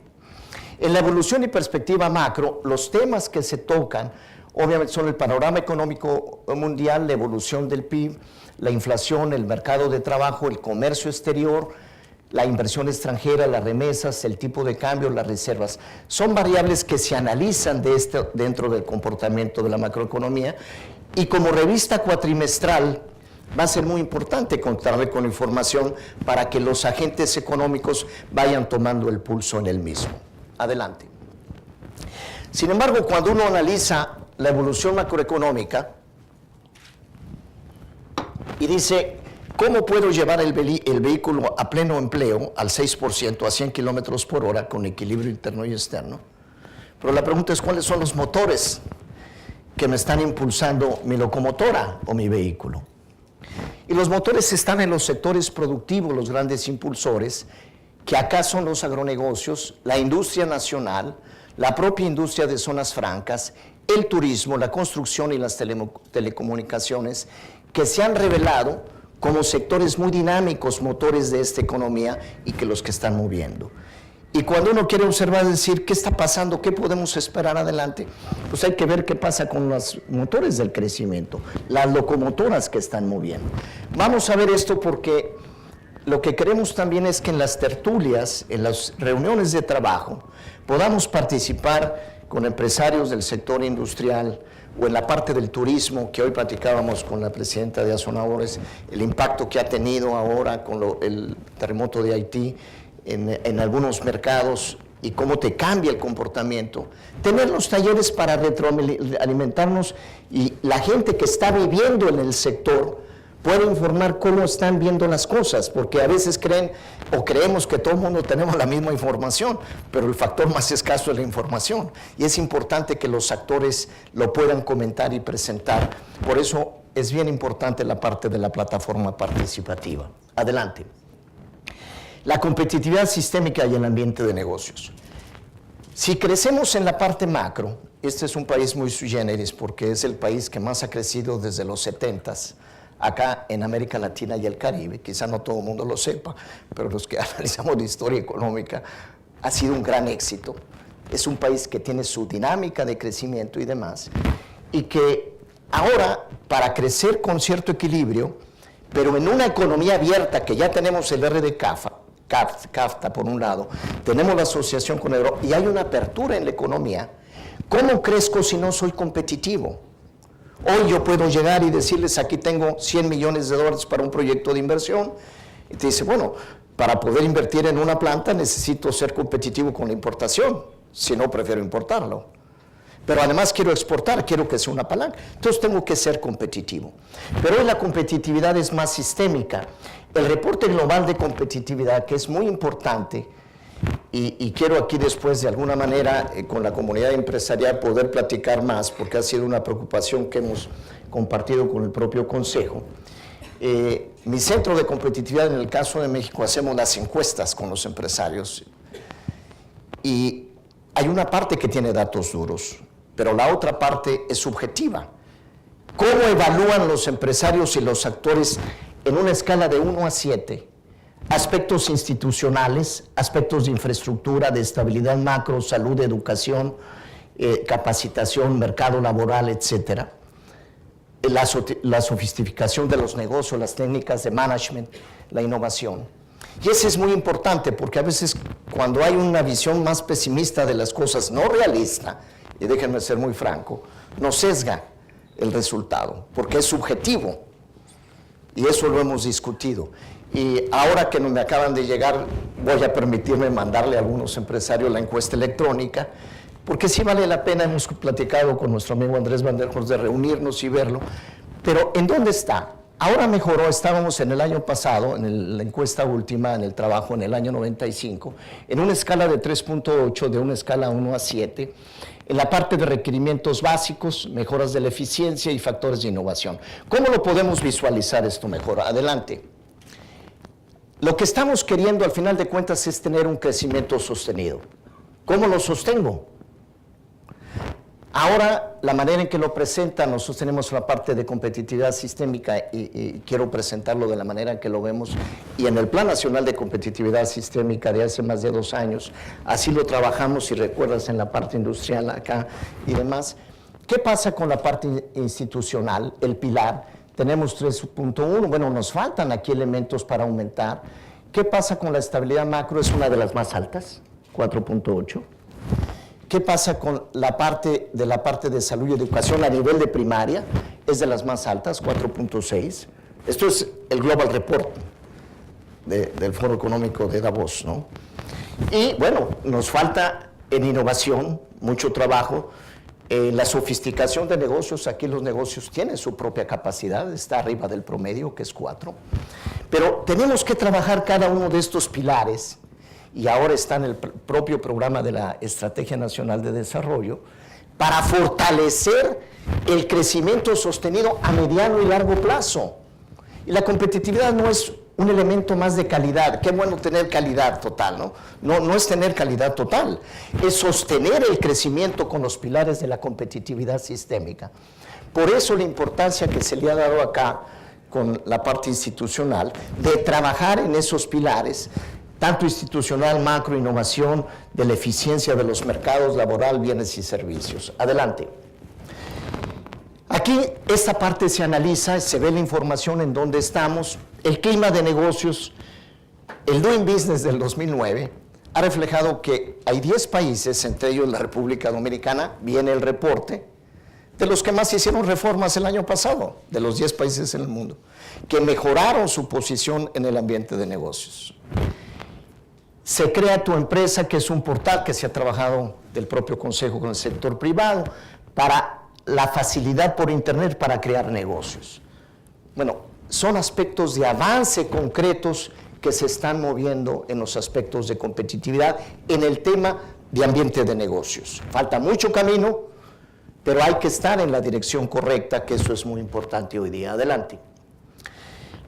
En la evolución y perspectiva macro, los temas que se tocan, obviamente son el panorama económico mundial, la evolución del PIB, la inflación, el mercado de trabajo, el comercio exterior, la inversión extranjera, las remesas, el tipo de cambio, las reservas. Son variables que se analizan dentro del comportamiento de la macroeconomía y como revista cuatrimestral va a ser muy importante contarle con información para que los agentes económicos vayan tomando el pulso en el mismo. Adelante. Sin embargo, cuando uno analiza la evolución macroeconómica y dice, ¿cómo puedo llevar el vehículo a pleno empleo al 6%, a 100 kilómetros por hora, con equilibrio interno y externo? Pero la pregunta es, ¿cuáles son los motores que me están impulsando mi locomotora o mi vehículo? Y los motores están en los sectores productivos, los grandes impulsores, que acá son los agronegocios, la industria nacional, la propia industria de zonas francas, el turismo, la construcción y las telecomunicaciones, que se han revelado como sectores muy dinámicos, motores de esta economía y que los que están moviendo. Y cuando uno quiere observar, decir, ¿qué está pasando? ¿Qué podemos esperar adelante? Pues hay que ver qué pasa con los motores del crecimiento, las locomotoras que están moviendo. Vamos a ver esto porque lo que queremos también es que en las tertulias, en las reuniones de trabajo, podamos participar con empresarios del sector industrial, o en la parte del turismo, que hoy platicábamos con la presidenta de Azonadores, el impacto que ha tenido ahora con el terremoto de Haití en algunos mercados y cómo te cambia el comportamiento. Tener los talleres para retroalimentarnos y la gente que está viviendo en el sector puede informar cómo están viendo las cosas, porque a veces creen o creemos que todo el mundo tenemos la misma información, pero el factor más escaso es la información, y es importante que los actores lo puedan comentar y presentar. Por eso es bien importante la parte de la plataforma participativa. Adelante. La competitividad sistémica y el ambiente de negocios. Si crecemos en la parte macro, este es un país muy sui generis porque es el país que más ha crecido desde los 70s acá en América Latina y el Caribe. Quizá no todo el mundo lo sepa, pero los que analizamos la historia económica, ha sido un gran éxito. Es un país que tiene su dinámica de crecimiento y demás, y que ahora, para crecer con cierto equilibrio, pero en una economía abierta, que ya tenemos el CAFTA por un lado, tenemos la asociación con Europa, y hay una apertura en la economía. ¿Cómo crezco si no soy competitivo? Hoy yo puedo llegar y decirles, aquí tengo $100 millones para un proyecto de inversión, y te dice, bueno, para poder invertir en una planta necesito ser competitivo con la importación, si no prefiero importarlo. Pero además quiero exportar, quiero que sea una palanca, entonces tengo que ser competitivo. Pero hoy la competitividad es más sistémica. El reporte global de competitividad, que es muy importante, y quiero aquí después de alguna manera con la comunidad empresarial poder platicar más, porque ha sido una preocupación que hemos compartido con el propio Consejo. Mi centro de competitividad, en el caso de México, hacemos las encuestas con los empresarios, y hay una parte que tiene datos duros, pero la otra parte es subjetiva. ¿Cómo evalúan los empresarios y los actores en una escala de 1 a 7? Aspectos institucionales, aspectos de infraestructura, de estabilidad macro, salud, educación, capacitación, mercado laboral, etcétera. La sofisticación de los negocios, las técnicas de management, la innovación. Y eso es muy importante, porque a veces cuando hay una visión más pesimista de las cosas, no realista, y déjenme ser muy franco, nos sesga el resultado, porque es subjetivo, y eso lo hemos discutido. Y ahora que me acaban de llegar, voy a permitirme mandarle a algunos empresarios la encuesta electrónica, porque sí vale la pena. Hemos platicado con nuestro amigo Andrés Van der Horst de reunirnos y verlo, pero ¿en dónde está? Ahora mejoró. Estábamos en el año pasado, en la encuesta última, en el trabajo en el año 95, en una escala de 3.8, de una escala 1 a 7, en la parte de requerimientos básicos, mejoras de la eficiencia y factores de innovación. ¿Cómo lo podemos visualizar esto mejor? Adelante. Lo que estamos queriendo al final de cuentas es tener un crecimiento sostenido. ¿Cómo lo sostengo? Ahora, la manera en que lo presentan, nosotros tenemos la parte de competitividad sistémica y quiero presentarlo de la manera en que lo vemos. Y en el Plan Nacional de Competitividad Sistémica de hace más de 2 años, así lo trabajamos, si recuerdas, en la parte industrial acá y demás. ¿Qué pasa con la parte institucional, el pilar? Tenemos 3.1, bueno, nos faltan aquí elementos para aumentar. ¿Qué pasa con la estabilidad macro? Es una de las más altas, 4.8. ¿Qué pasa con la parte de salud y educación a nivel de primaria? Es de las más altas, 4.6. Esto es el Global Report del Foro Económico de Davos, ¿no? Y bueno, nos falta en innovación mucho trabajo. La sofisticación de negocios, aquí los negocios tienen su propia capacidad, está arriba del promedio, que es 4. Pero tenemos que trabajar cada uno de estos pilares, y ahora está en el propio programa de la Estrategia Nacional de Desarrollo, para fortalecer el crecimiento sostenido a mediano y largo plazo. Y la competitividad no es un elemento más de calidad. Qué bueno tener calidad total, ¿no? No es tener calidad total, es sostener el crecimiento con los pilares de la competitividad sistémica. Por eso la importancia que se le ha dado acá con la parte institucional de trabajar en esos pilares, tanto institucional, macro, innovación, de la eficiencia de los mercados laboral, bienes y servicios. Adelante. Aquí esta parte se analiza, se ve la información en dónde estamos. El clima de negocios, el Doing Business del 2009, ha reflejado que hay 10 países, entre ellos la República Dominicana, viene el reporte, de los que más hicieron reformas el año pasado, de los 10 países en el mundo, que mejoraron su posición en el ambiente de negocios. Se crea Tu Empresa, que es un portal que se ha trabajado del propio Consejo con el sector privado, para la facilidad por Internet para crear negocios. Bueno, son aspectos de avance concretos que se están moviendo en los aspectos de competitividad en el tema de ambiente de negocios. Falta mucho camino, pero hay que estar en la dirección correcta, que eso es muy importante hoy día. Adelante.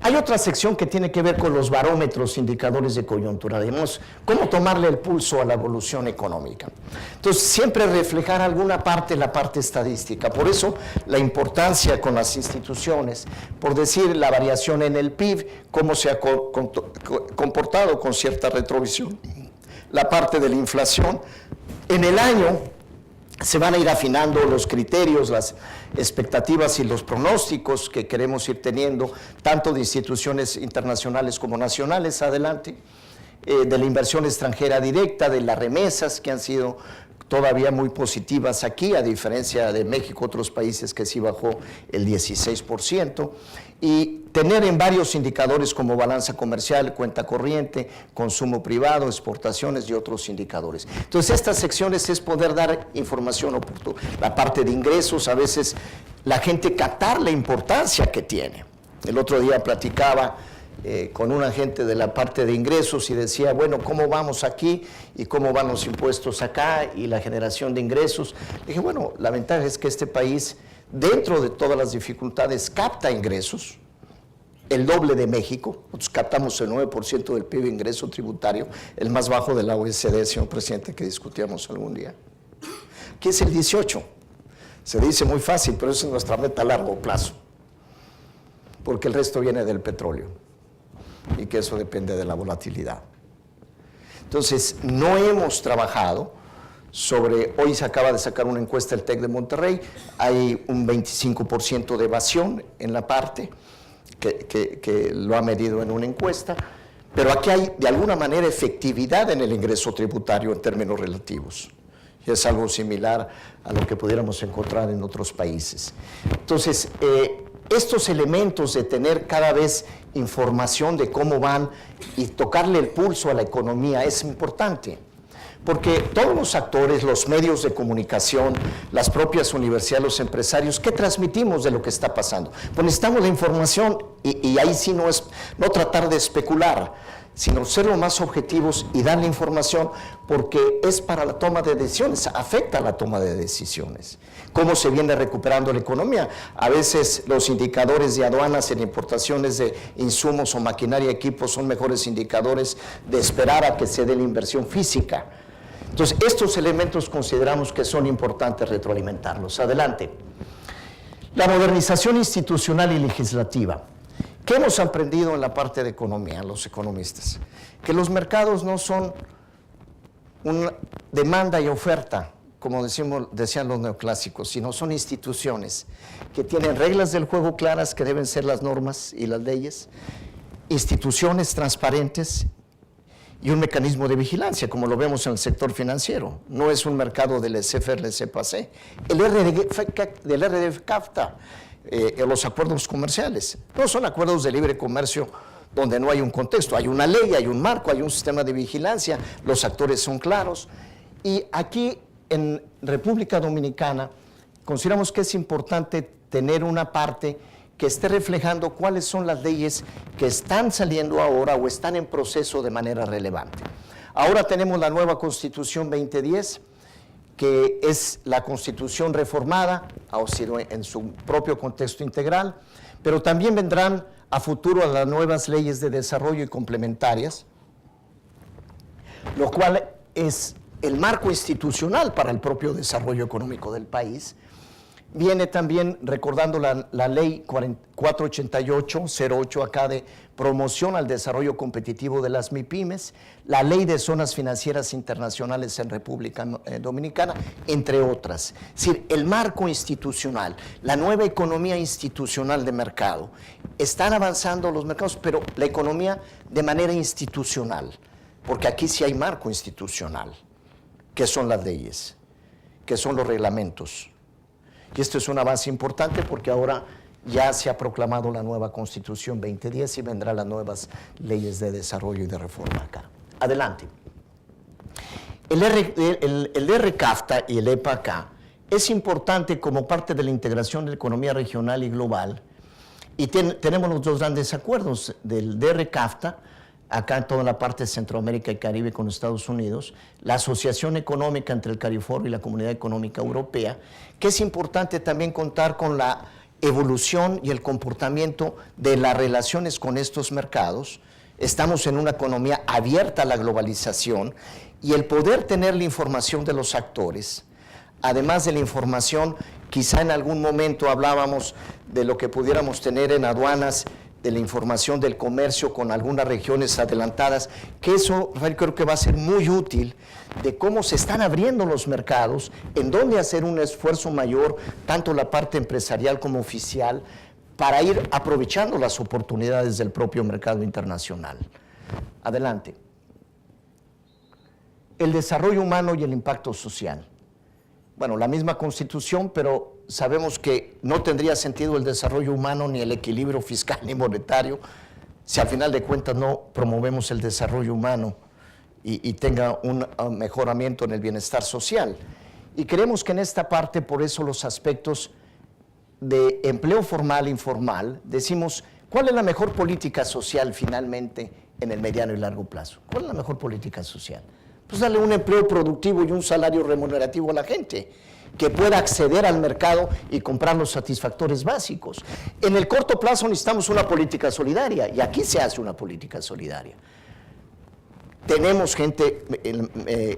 Hay otra sección que tiene que ver con los barómetros, indicadores de coyuntura, digamos, cómo tomarle el pulso a la evolución económica. Entonces, siempre reflejar alguna parte, la parte estadística. Por eso, la importancia con las instituciones, por decir, la variación en el PIB, cómo se ha comportado con cierta retrovisión, la parte de la inflación. En el año se van a ir afinando los criterios, las expectativas y los pronósticos que queremos ir teniendo, tanto de instituciones internacionales como nacionales, adelante, de la inversión extranjera directa, de las remesas que han sido todavía muy positivas aquí, a diferencia de México, otros países que sí bajó el 16%, y tener en varios indicadores como balanza comercial, cuenta corriente, consumo privado, exportaciones y otros indicadores. Entonces, estas secciones es poder dar información oportuna. La parte de ingresos, a veces la gente captar la importancia que tiene. El otro día platicaba con un agente de la parte de ingresos y decía, bueno, ¿cómo vamos aquí y cómo van los impuestos acá y la generación de ingresos? Le dije, bueno, la ventaja es que este país, dentro de todas las dificultades, capta ingresos, el doble de México. Nosotros captamos el 9% del PIB ingreso tributario, el más bajo de la OECD, señor presidente, que discutíamos algún día. Aquí es el 18%. Se dice muy fácil, pero esa es nuestra meta a largo plazo, porque el resto viene del petróleo y que eso depende de la volatilidad. Entonces, no hemos trabajado sobre, hoy se acaba de sacar una encuesta del TEC de Monterrey, hay un 25% de evasión en la parte que lo ha medido en una encuesta, pero aquí hay de alguna manera efectividad en el ingreso tributario en términos relativos. Y es algo similar a lo que pudiéramos encontrar en otros países. Entonces, estos elementos de tener cada vez información de cómo van y tocarle el pulso a la economía es importante, porque todos los actores, los medios de comunicación, las propias universidades, los empresarios, ¿qué transmitimos de lo que está pasando? Pues necesitamos la información y ahí sí no tratar de especular, sino ser lo más objetivos y dar la información, porque es para la toma de decisiones, afecta a la toma de decisiones. Cómo se viene recuperando la economía. A veces los indicadores de aduanas en importaciones de insumos o maquinaria y equipos son mejores indicadores de esperar a que se dé la inversión física. Entonces, estos elementos consideramos que son importantes retroalimentarlos. Adelante. La modernización institucional y legislativa. ¿Qué hemos aprendido en la parte de economía, los economistas? Que los mercados no son una demanda y oferta, como decían los neoclásicos, sino son instituciones que tienen reglas del juego claras, que deben ser las normas y las leyes, instituciones transparentes y un mecanismo de vigilancia, como lo vemos en el sector financiero. No es un mercado del laissez-faire, laissez-passer. El RDF-CAFTA, los acuerdos comerciales, no son acuerdos de libre comercio donde no hay un contexto, hay una ley, hay un marco, hay un sistema de vigilancia, los actores son claros. Y aquí en República Dominicana consideramos que es importante tener una parte que esté reflejando cuáles son las leyes que están saliendo ahora o están en proceso de manera relevante. Ahora tenemos la nueva Constitución 2010, que es la Constitución reformada, ha sido en su propio contexto integral, pero también vendrán a futuro las nuevas leyes de desarrollo y complementarias, lo cual es el marco institucional para el propio desarrollo económico del país. Viene también recordando la ley 488-08 acá de promoción al desarrollo competitivo de las MIPYMES, la ley de zonas financieras internacionales en República Dominicana, entre otras. Es decir, el marco institucional, la nueva economía institucional de mercado. Están avanzando los mercados, pero la economía de manera institucional, porque aquí sí hay marco institucional, que son las leyes, que son los reglamentos. Y esto es un avance importante porque ahora ya se ha proclamado la nueva Constitución 2010 y vendrán las nuevas leyes de desarrollo y de reforma acá. Adelante. El RCAFTA y el EPA-CA es importante como parte de la integración de la economía regional y global. Y tenemos los dos grandes acuerdos del RCAFTA, acá en toda la parte de Centroamérica y Caribe con Estados Unidos, la Asociación Económica entre el CARIFOR y la Comunidad Económica Europea, que es importante también contar con la evolución y el comportamiento de las relaciones con estos mercados. Estamos en una economía abierta a la globalización y el poder tener la información de los actores, además de la información, quizá en algún momento hablábamos de lo que pudiéramos tener en aduanas, de la información del comercio con algunas regiones adelantadas, que eso, Rafael, creo que va a ser muy útil de cómo se están abriendo los mercados, en dónde hacer un esfuerzo mayor, tanto la parte empresarial como oficial, para ir aprovechando las oportunidades del propio mercado internacional. Adelante. El desarrollo humano y el impacto social. Bueno, la misma Constitución, pero sabemos que no tendría sentido el desarrollo humano ni el equilibrio fiscal ni monetario si al final de cuentas no promovemos el desarrollo humano y tenga un mejoramiento en el bienestar social. Y creemos que en esta parte, por eso los aspectos de empleo formal e informal, decimos, ¿cuál es la mejor política social finalmente en el mediano y largo plazo? ¿Cuál es la mejor política social? Pues darle un empleo productivo y un salario remunerativo a la gente, que pueda acceder al mercado y comprar los satisfactores básicos. En el corto plazo necesitamos una política solidaria, y aquí se hace una política solidaria. Tenemos gente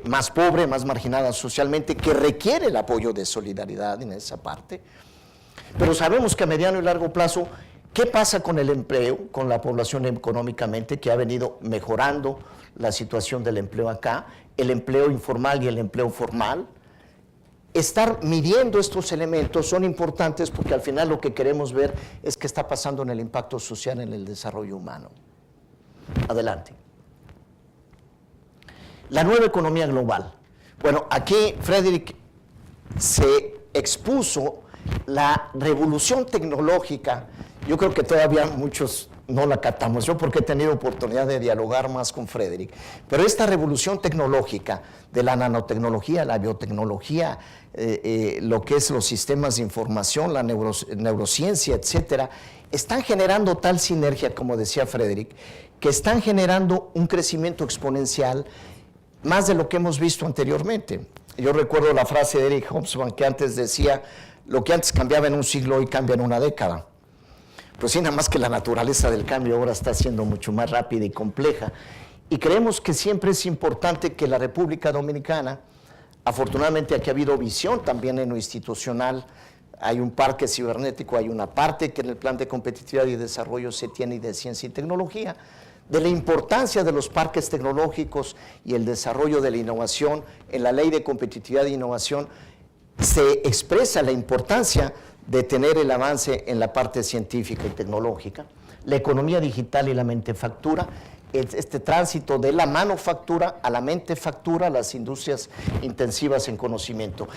más pobre, más marginada socialmente, que requiere el apoyo de solidaridad en esa parte, pero sabemos que a mediano y largo plazo, ¿qué pasa con el empleo, con la población económicamente, que ha venido mejorando la situación del empleo acá, el empleo informal y el empleo formal? Estar midiendo estos elementos son importantes porque al final lo que queremos ver es qué está pasando en el impacto social en el desarrollo humano. Adelante. La nueva economía global. Bueno, aquí Frederick se expuso la revolución tecnológica. Yo creo que todavía muchos no la captamos, yo porque he tenido oportunidad de dialogar más con Frederick, pero esta revolución tecnológica de la nanotecnología, la biotecnología, lo que es los sistemas de información, la neurociencia, etcétera, están generando tal sinergia, como decía Frederick, que están generando un crecimiento exponencial más de lo que hemos visto anteriormente. Yo recuerdo la frase de Eric Hobsbawm que antes decía, lo que antes cambiaba en un siglo, hoy cambia en una década. Pues sí, nada más que la naturaleza del cambio ahora está siendo mucho más rápida y compleja. Y creemos que siempre es importante que la República Dominicana, afortunadamente aquí ha habido visión también en lo institucional, hay un parque cibernético, hay una parte que en el plan de competitividad y desarrollo se tiene y de ciencia y tecnología, de la importancia de los parques tecnológicos y el desarrollo de la innovación. En la ley de competitividad e innovación se expresa la importancia de tener el avance en la parte científica y tecnológica, la economía digital y la mentefactura, este tránsito de la manufactura a la mentefactura, las industrias intensivas en conocimiento.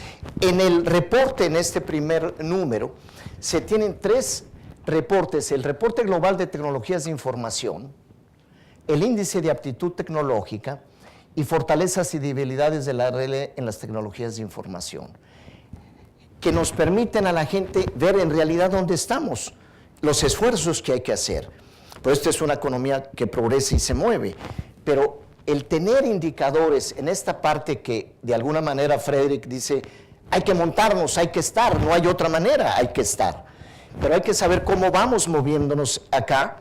En el reporte, en este primer número, se tienen 3 reportes: el reporte global de tecnologías de información, el índice de aptitud tecnológica y fortalezas y debilidades de la red en las tecnologías de información, que nos permiten a la gente ver en realidad dónde estamos, los esfuerzos que hay que hacer. Pues esta es una economía que progresa y se mueve, pero el tener indicadores en esta parte que de alguna manera Frederick dice, hay que montarnos, hay que estar, no hay otra manera, hay que estar. Pero hay que saber cómo vamos moviéndonos acá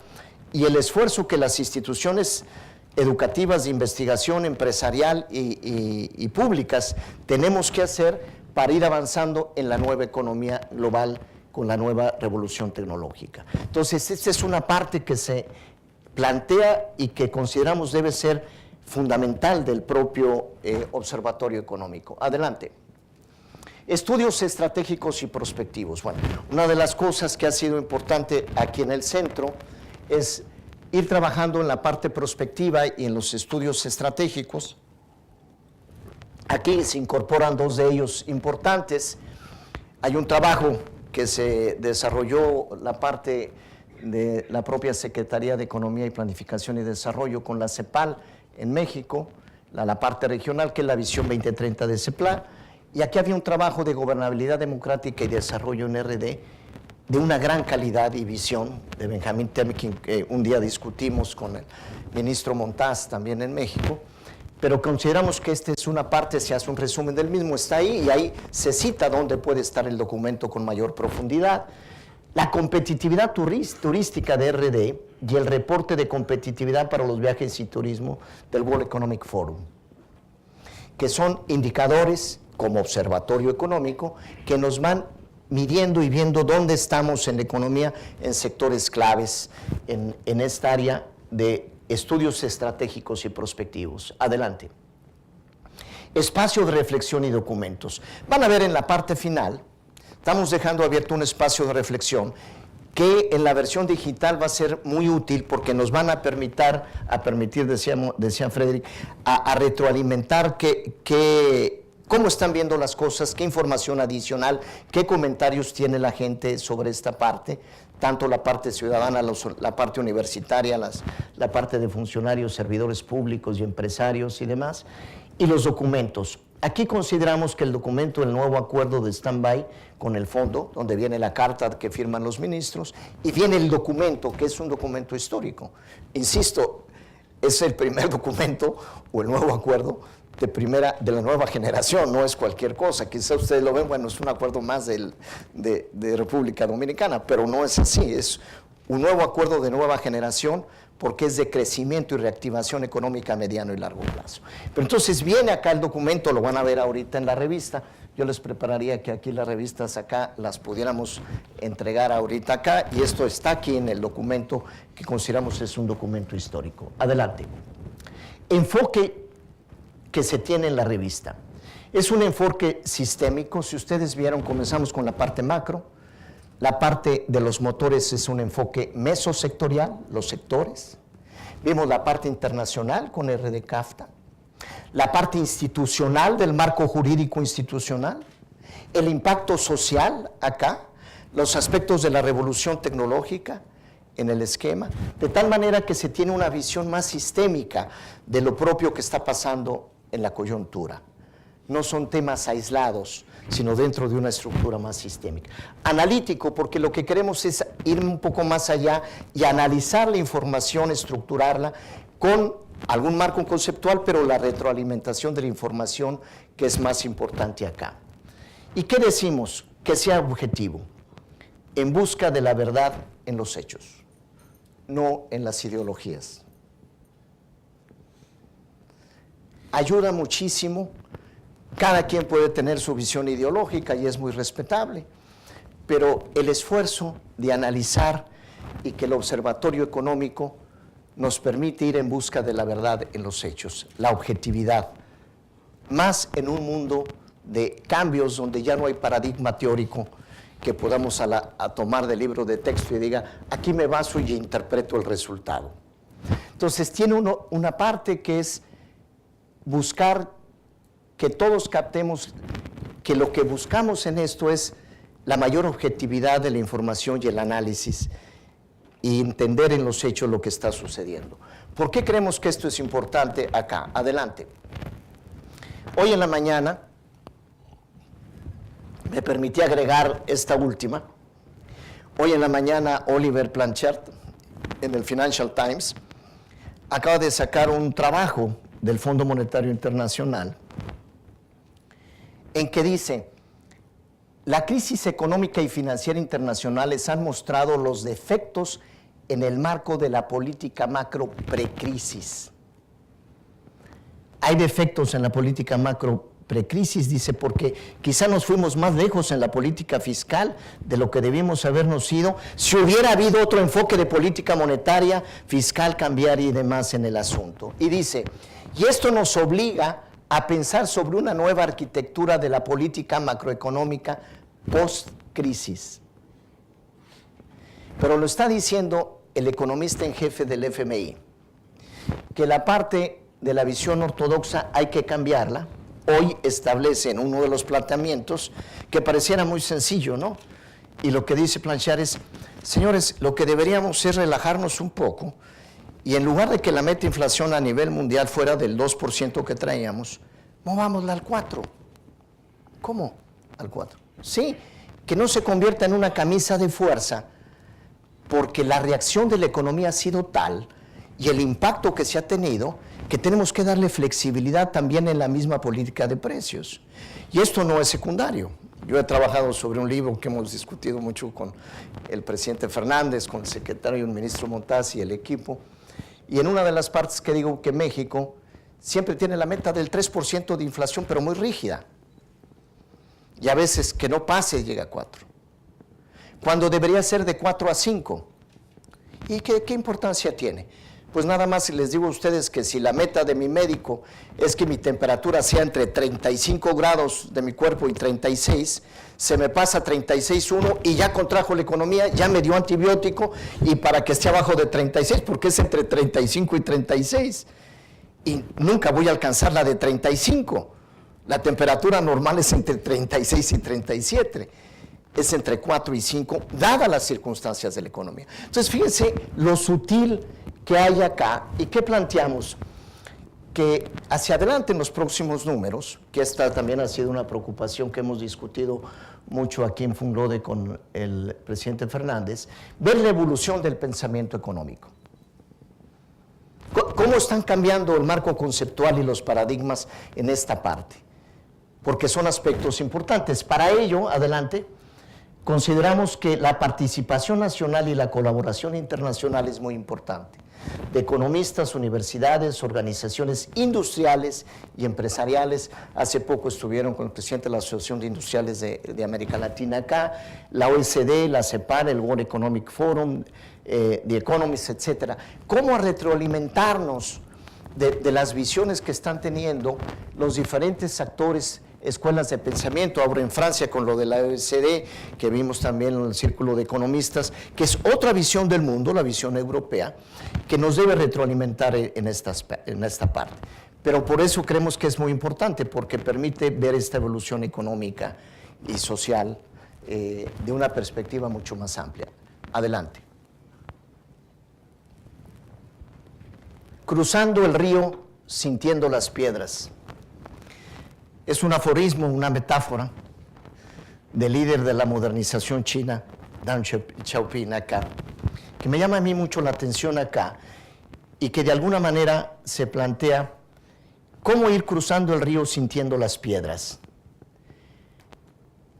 y el esfuerzo que las instituciones educativas de investigación empresarial y públicas tenemos que hacer para ir avanzando en la nueva economía global con la nueva revolución tecnológica. Entonces, esta es una parte que se plantea y que consideramos debe ser fundamental del propio Observatorio Económico. Adelante. Estudios estratégicos y prospectivos. Bueno, una de las cosas que ha sido importante aquí en el centro es ir trabajando en la parte prospectiva y en los estudios estratégicos. Aquí se incorporan 2 de ellos importantes. Hay un trabajo que se desarrolló la parte de la propia Secretaría de Economía y Planificación y Desarrollo con la CEPAL en México, la parte regional, que es la Visión 2030 de CEPLA, y aquí había un trabajo de gobernabilidad democrática y desarrollo en RD de una gran calidad y visión de Benjamín Temkin, que un día discutimos con el ministro Montaz también en México, pero consideramos que esta es una parte, se hace un resumen del mismo, está ahí y ahí se cita dónde puede estar el documento con mayor profundidad. la competitividad turística de RD y el reporte de competitividad para los viajes y turismo del World Economic Forum, que son indicadores como observatorio económico que nos van midiendo y viendo dónde estamos en la economía en sectores claves en esta área de estudios estratégicos y prospectivos. Adelante. Espacio de reflexión y documentos. Van a ver en la parte final, estamos dejando abierto un espacio de reflexión que en la versión digital va a ser muy útil porque nos van a permitir, decía Frederick, a retroalimentar cómo están viendo las cosas, qué información adicional, qué comentarios tiene la gente sobre esta parte, tanto la parte ciudadana, la parte universitaria, la parte de funcionarios, servidores públicos y empresarios y demás, y los documentos. Aquí consideramos que el documento del nuevo acuerdo de stand-by con el fondo, donde viene la carta que firman los ministros, y viene el documento, que es un documento histórico. Insisto, es el primer documento o el nuevo acuerdo de la nueva generación, no es cualquier cosa. Quizá ustedes lo ven, bueno, es un acuerdo más de República Dominicana, pero no es así, es un nuevo acuerdo de nueva generación porque es de crecimiento y reactivación económica a mediano y largo plazo. Pero entonces viene acá el documento, lo van a ver ahorita en la revista. Yo les prepararía que aquí las revistas acá las pudiéramos entregar ahorita acá, y esto está aquí en el documento que consideramos es un documento histórico. Adelante. Enfoque que se tiene en la revista. Es un enfoque sistémico. Si ustedes vieron, comenzamos con la parte macro. La parte de los motores es un enfoque mesosectorial, los sectores. Vimos la parte internacional con RD-CAFTA, la parte institucional del marco jurídico institucional, el impacto social acá, los aspectos de la revolución tecnológica en el esquema, de tal manera que se tiene una visión más sistémica de lo propio que está pasando en la coyuntura. No son temas aislados, sino dentro de una estructura más sistémica. Analítico, porque lo que queremos es ir un poco más allá y analizar la información, estructurarla con algún marco conceptual, pero la retroalimentación de la información que es más importante acá. ¿Y qué decimos? Que sea objetivo, en busca de la verdad en los hechos, no en las ideologías. Ayuda muchísimo. Cada quien puede tener su visión ideológica y es muy respetable, pero el esfuerzo de analizar y que el observatorio económico nos permite ir en busca de la verdad en los hechos, la objetividad, más en un mundo de cambios donde ya no hay paradigma teórico que podamos a tomar del libro de texto y diga, aquí me baso y interpreto el resultado. Entonces tiene una parte que es buscar que todos captemos que lo que buscamos en esto es la mayor objetividad de la información y el análisis y entender en los hechos lo que está sucediendo. ¿Por qué creemos que esto es importante acá? Adelante. Hoy en la mañana me permití agregar esta última. Hoy en la mañana Oliver Blanchard, en el Financial Times, acaba de sacar un trabajo del Fondo Monetario Internacional en que dice, la crisis económica y financiera internacionales han mostrado los defectos en el marco de la política macro precrisis. Hay defectos en la política macro precrisis, dice, porque quizá nos fuimos más lejos en la política fiscal de lo que debimos habernos ido si hubiera habido otro enfoque de política monetaria, fiscal, cambiaria y demás en el asunto. Y dice, y esto nos obliga a pensar sobre una nueva arquitectura de la política macroeconómica post-crisis. Pero lo está diciendo el economista en jefe del FMI, que la parte de la visión ortodoxa hay que cambiarla. Hoy establece en uno de los planteamientos que pareciera muy sencillo, ¿no? Y lo que dice Blanchard es, señores, lo que deberíamos es relajarnos un poco y en lugar de que la meta inflación a nivel mundial fuera del 2% que traíamos, movámosla al 4%. ¿Cómo? Al 4%. Sí, que no se convierta en una camisa de fuerza, porque la reacción de la economía ha sido tal y el impacto que se ha tenido que tenemos que darle flexibilidad también en la misma política de precios. Y esto no es secundario. Yo he trabajado sobre un libro que hemos discutido mucho con el presidente Fernández, con el secretario y el ministro Montaz y el equipo, y en una de las partes que digo que México siempre tiene la meta del 3% de inflación, pero muy rígida, y a veces que no pase llega a 4, cuando debería ser de 4 a 5. ¿Y qué importancia tiene? Pues nada más les digo a ustedes que si la meta de mi médico es que mi temperatura sea entre 35 grados de mi cuerpo y 36, se me pasa 36,1 y ya contrajo la economía, ya me dio antibiótico y para que esté abajo de 36, porque es entre 35 y 36. Y nunca voy a alcanzar la de 35. La temperatura normal es entre 36 y 37. Es entre 4 y 5, dadas las circunstancias de la economía. Entonces, fíjense lo sutil que hay acá y qué planteamos, que hacia adelante en los próximos números, que esta también ha sido una preocupación que hemos discutido mucho aquí en Funglode con el presidente Fernández, ver la evolución del pensamiento económico. ¿Cómo están cambiando el marco conceptual y los paradigmas en esta parte? Porque son aspectos importantes. Para ello, adelante, consideramos que la participación nacional y la colaboración internacional es muy importante, de economistas, universidades, organizaciones industriales y empresariales. Hace poco estuvieron con el presidente de la Asociación de Industriales de América Latina acá, la OECD, la CEPAL, el World Economic Forum, The Economist, etcétera. ¿Cómo retroalimentarnos de las visiones que están teniendo los diferentes actores, escuelas de pensamiento? Ahora en Francia con lo de la OECD, que vimos también en el Círculo de Economistas, que es otra visión del mundo, la visión europea, que nos debe retroalimentar en esta parte. Pero por eso creemos que es muy importante, porque permite ver esta evolución económica y social de una perspectiva mucho más amplia. Adelante. Cruzando el río, sintiendo las piedras. Es un aforismo, una metáfora del líder de la modernización china, Deng Xiaoping, acá, que me llama a mí mucho la atención acá y que de alguna manera se plantea cómo ir cruzando el río sintiendo las piedras.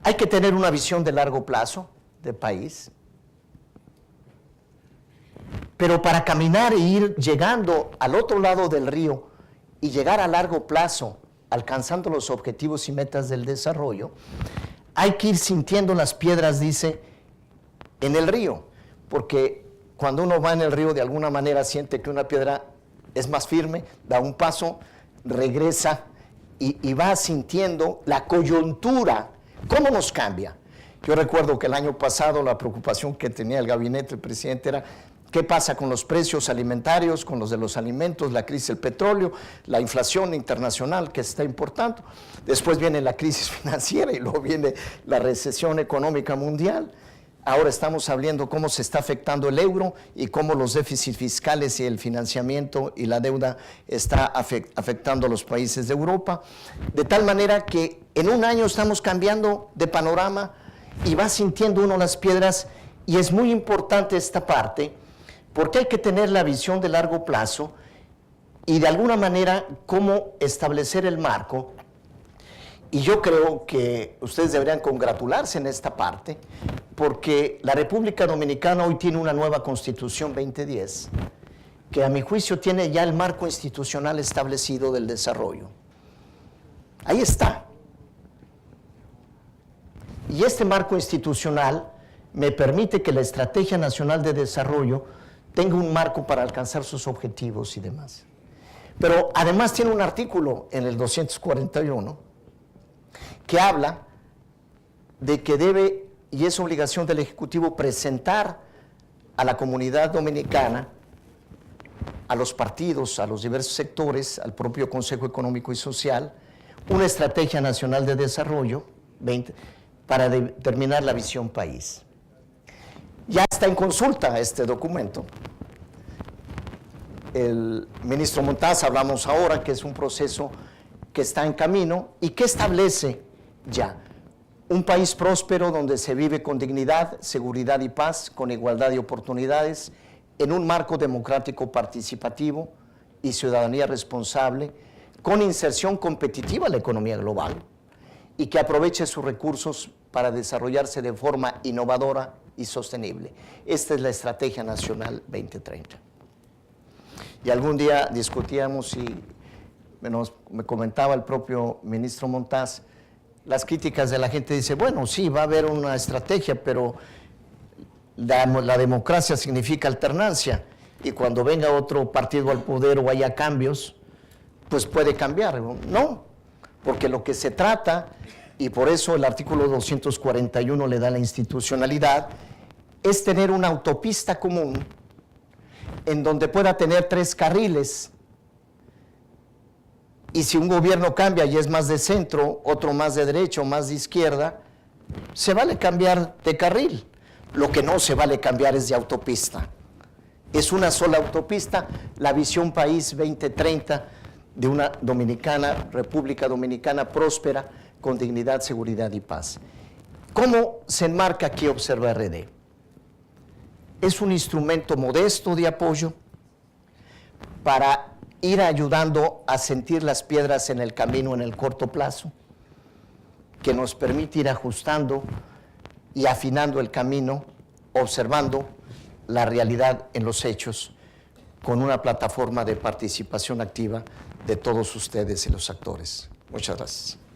Hay que tener una visión de largo plazo de país, pero para caminar e ir llegando al otro lado del río y llegar a largo plazo, alcanzando los objetivos y metas del desarrollo, hay que ir sintiendo las piedras, dice, en el río, porque cuando uno va en el río de alguna manera siente que una piedra es más firme, da un paso, regresa y va sintiendo la coyuntura, cómo nos cambia. Yo recuerdo que el año pasado la preocupación que tenía el gabinete del presidente era ¿qué pasa con los precios alimentarios, con los de los alimentos, la crisis del petróleo, la inflación internacional que se está importando? Después viene la crisis financiera y luego viene la recesión económica mundial. Ahora estamos hablando cómo se está afectando el euro y cómo los déficits fiscales y el financiamiento y la deuda está afectando a los países de Europa. De tal manera que en un año estamos cambiando de panorama y va sintiendo uno las piedras, y es muy importante esta parte, porque hay que tener la visión de largo plazo y de alguna manera cómo establecer el marco. Y yo creo que ustedes deberían congratularse en esta parte, porque la República Dominicana hoy tiene una nueva Constitución 2010, que a mi juicio tiene ya el marco institucional establecido del desarrollo. Ahí está. Y este marco institucional me permite que la Estrategia Nacional de Desarrollo tenga un marco para alcanzar sus objetivos y demás. Pero además tiene un artículo en el 241 que habla de que debe, y es obligación del Ejecutivo, presentar a la comunidad dominicana, a los partidos, a los diversos sectores, al propio Consejo Económico y Social, una Estrategia Nacional de Desarrollo para determinar la visión país. Ya está en consulta este documento. El ministro Montaz, hablamos ahora que es un proceso que está en camino y que establece ya un país próspero donde se vive con dignidad, seguridad y paz, con igualdad de oportunidades, en un marco democrático participativo y ciudadanía responsable, con inserción competitiva en la economía global y que aproveche sus recursos para desarrollarse de forma innovadora y sostenible. Esta es la Estrategia Nacional 2030. Y algún día discutíamos y me comentaba el propio ministro Montaz, las críticas de la gente dice, bueno, sí, va a haber una estrategia, pero la democracia significa alternancia, y cuando venga otro partido al poder o haya cambios, pues puede cambiar. No, porque lo que se trata, y por eso el artículo 241 le da la institucionalidad, es tener una autopista común en donde pueda tener 3 carriles, y si un gobierno cambia y es más de centro, otro más de derecha o más de izquierda, se vale cambiar de carril. Lo que no se vale cambiar es de autopista. Es una sola autopista, la visión País 2030 de una República Dominicana próspera, con dignidad, seguridad y paz. ¿Cómo se enmarca aquí Observa RD? Es un instrumento modesto de apoyo para ir ayudando a sentir las piedras en el camino en el corto plazo, que nos permite ir ajustando y afinando el camino, observando la realidad en los hechos, con una plataforma de participación activa de todos ustedes y los actores. Muchas gracias.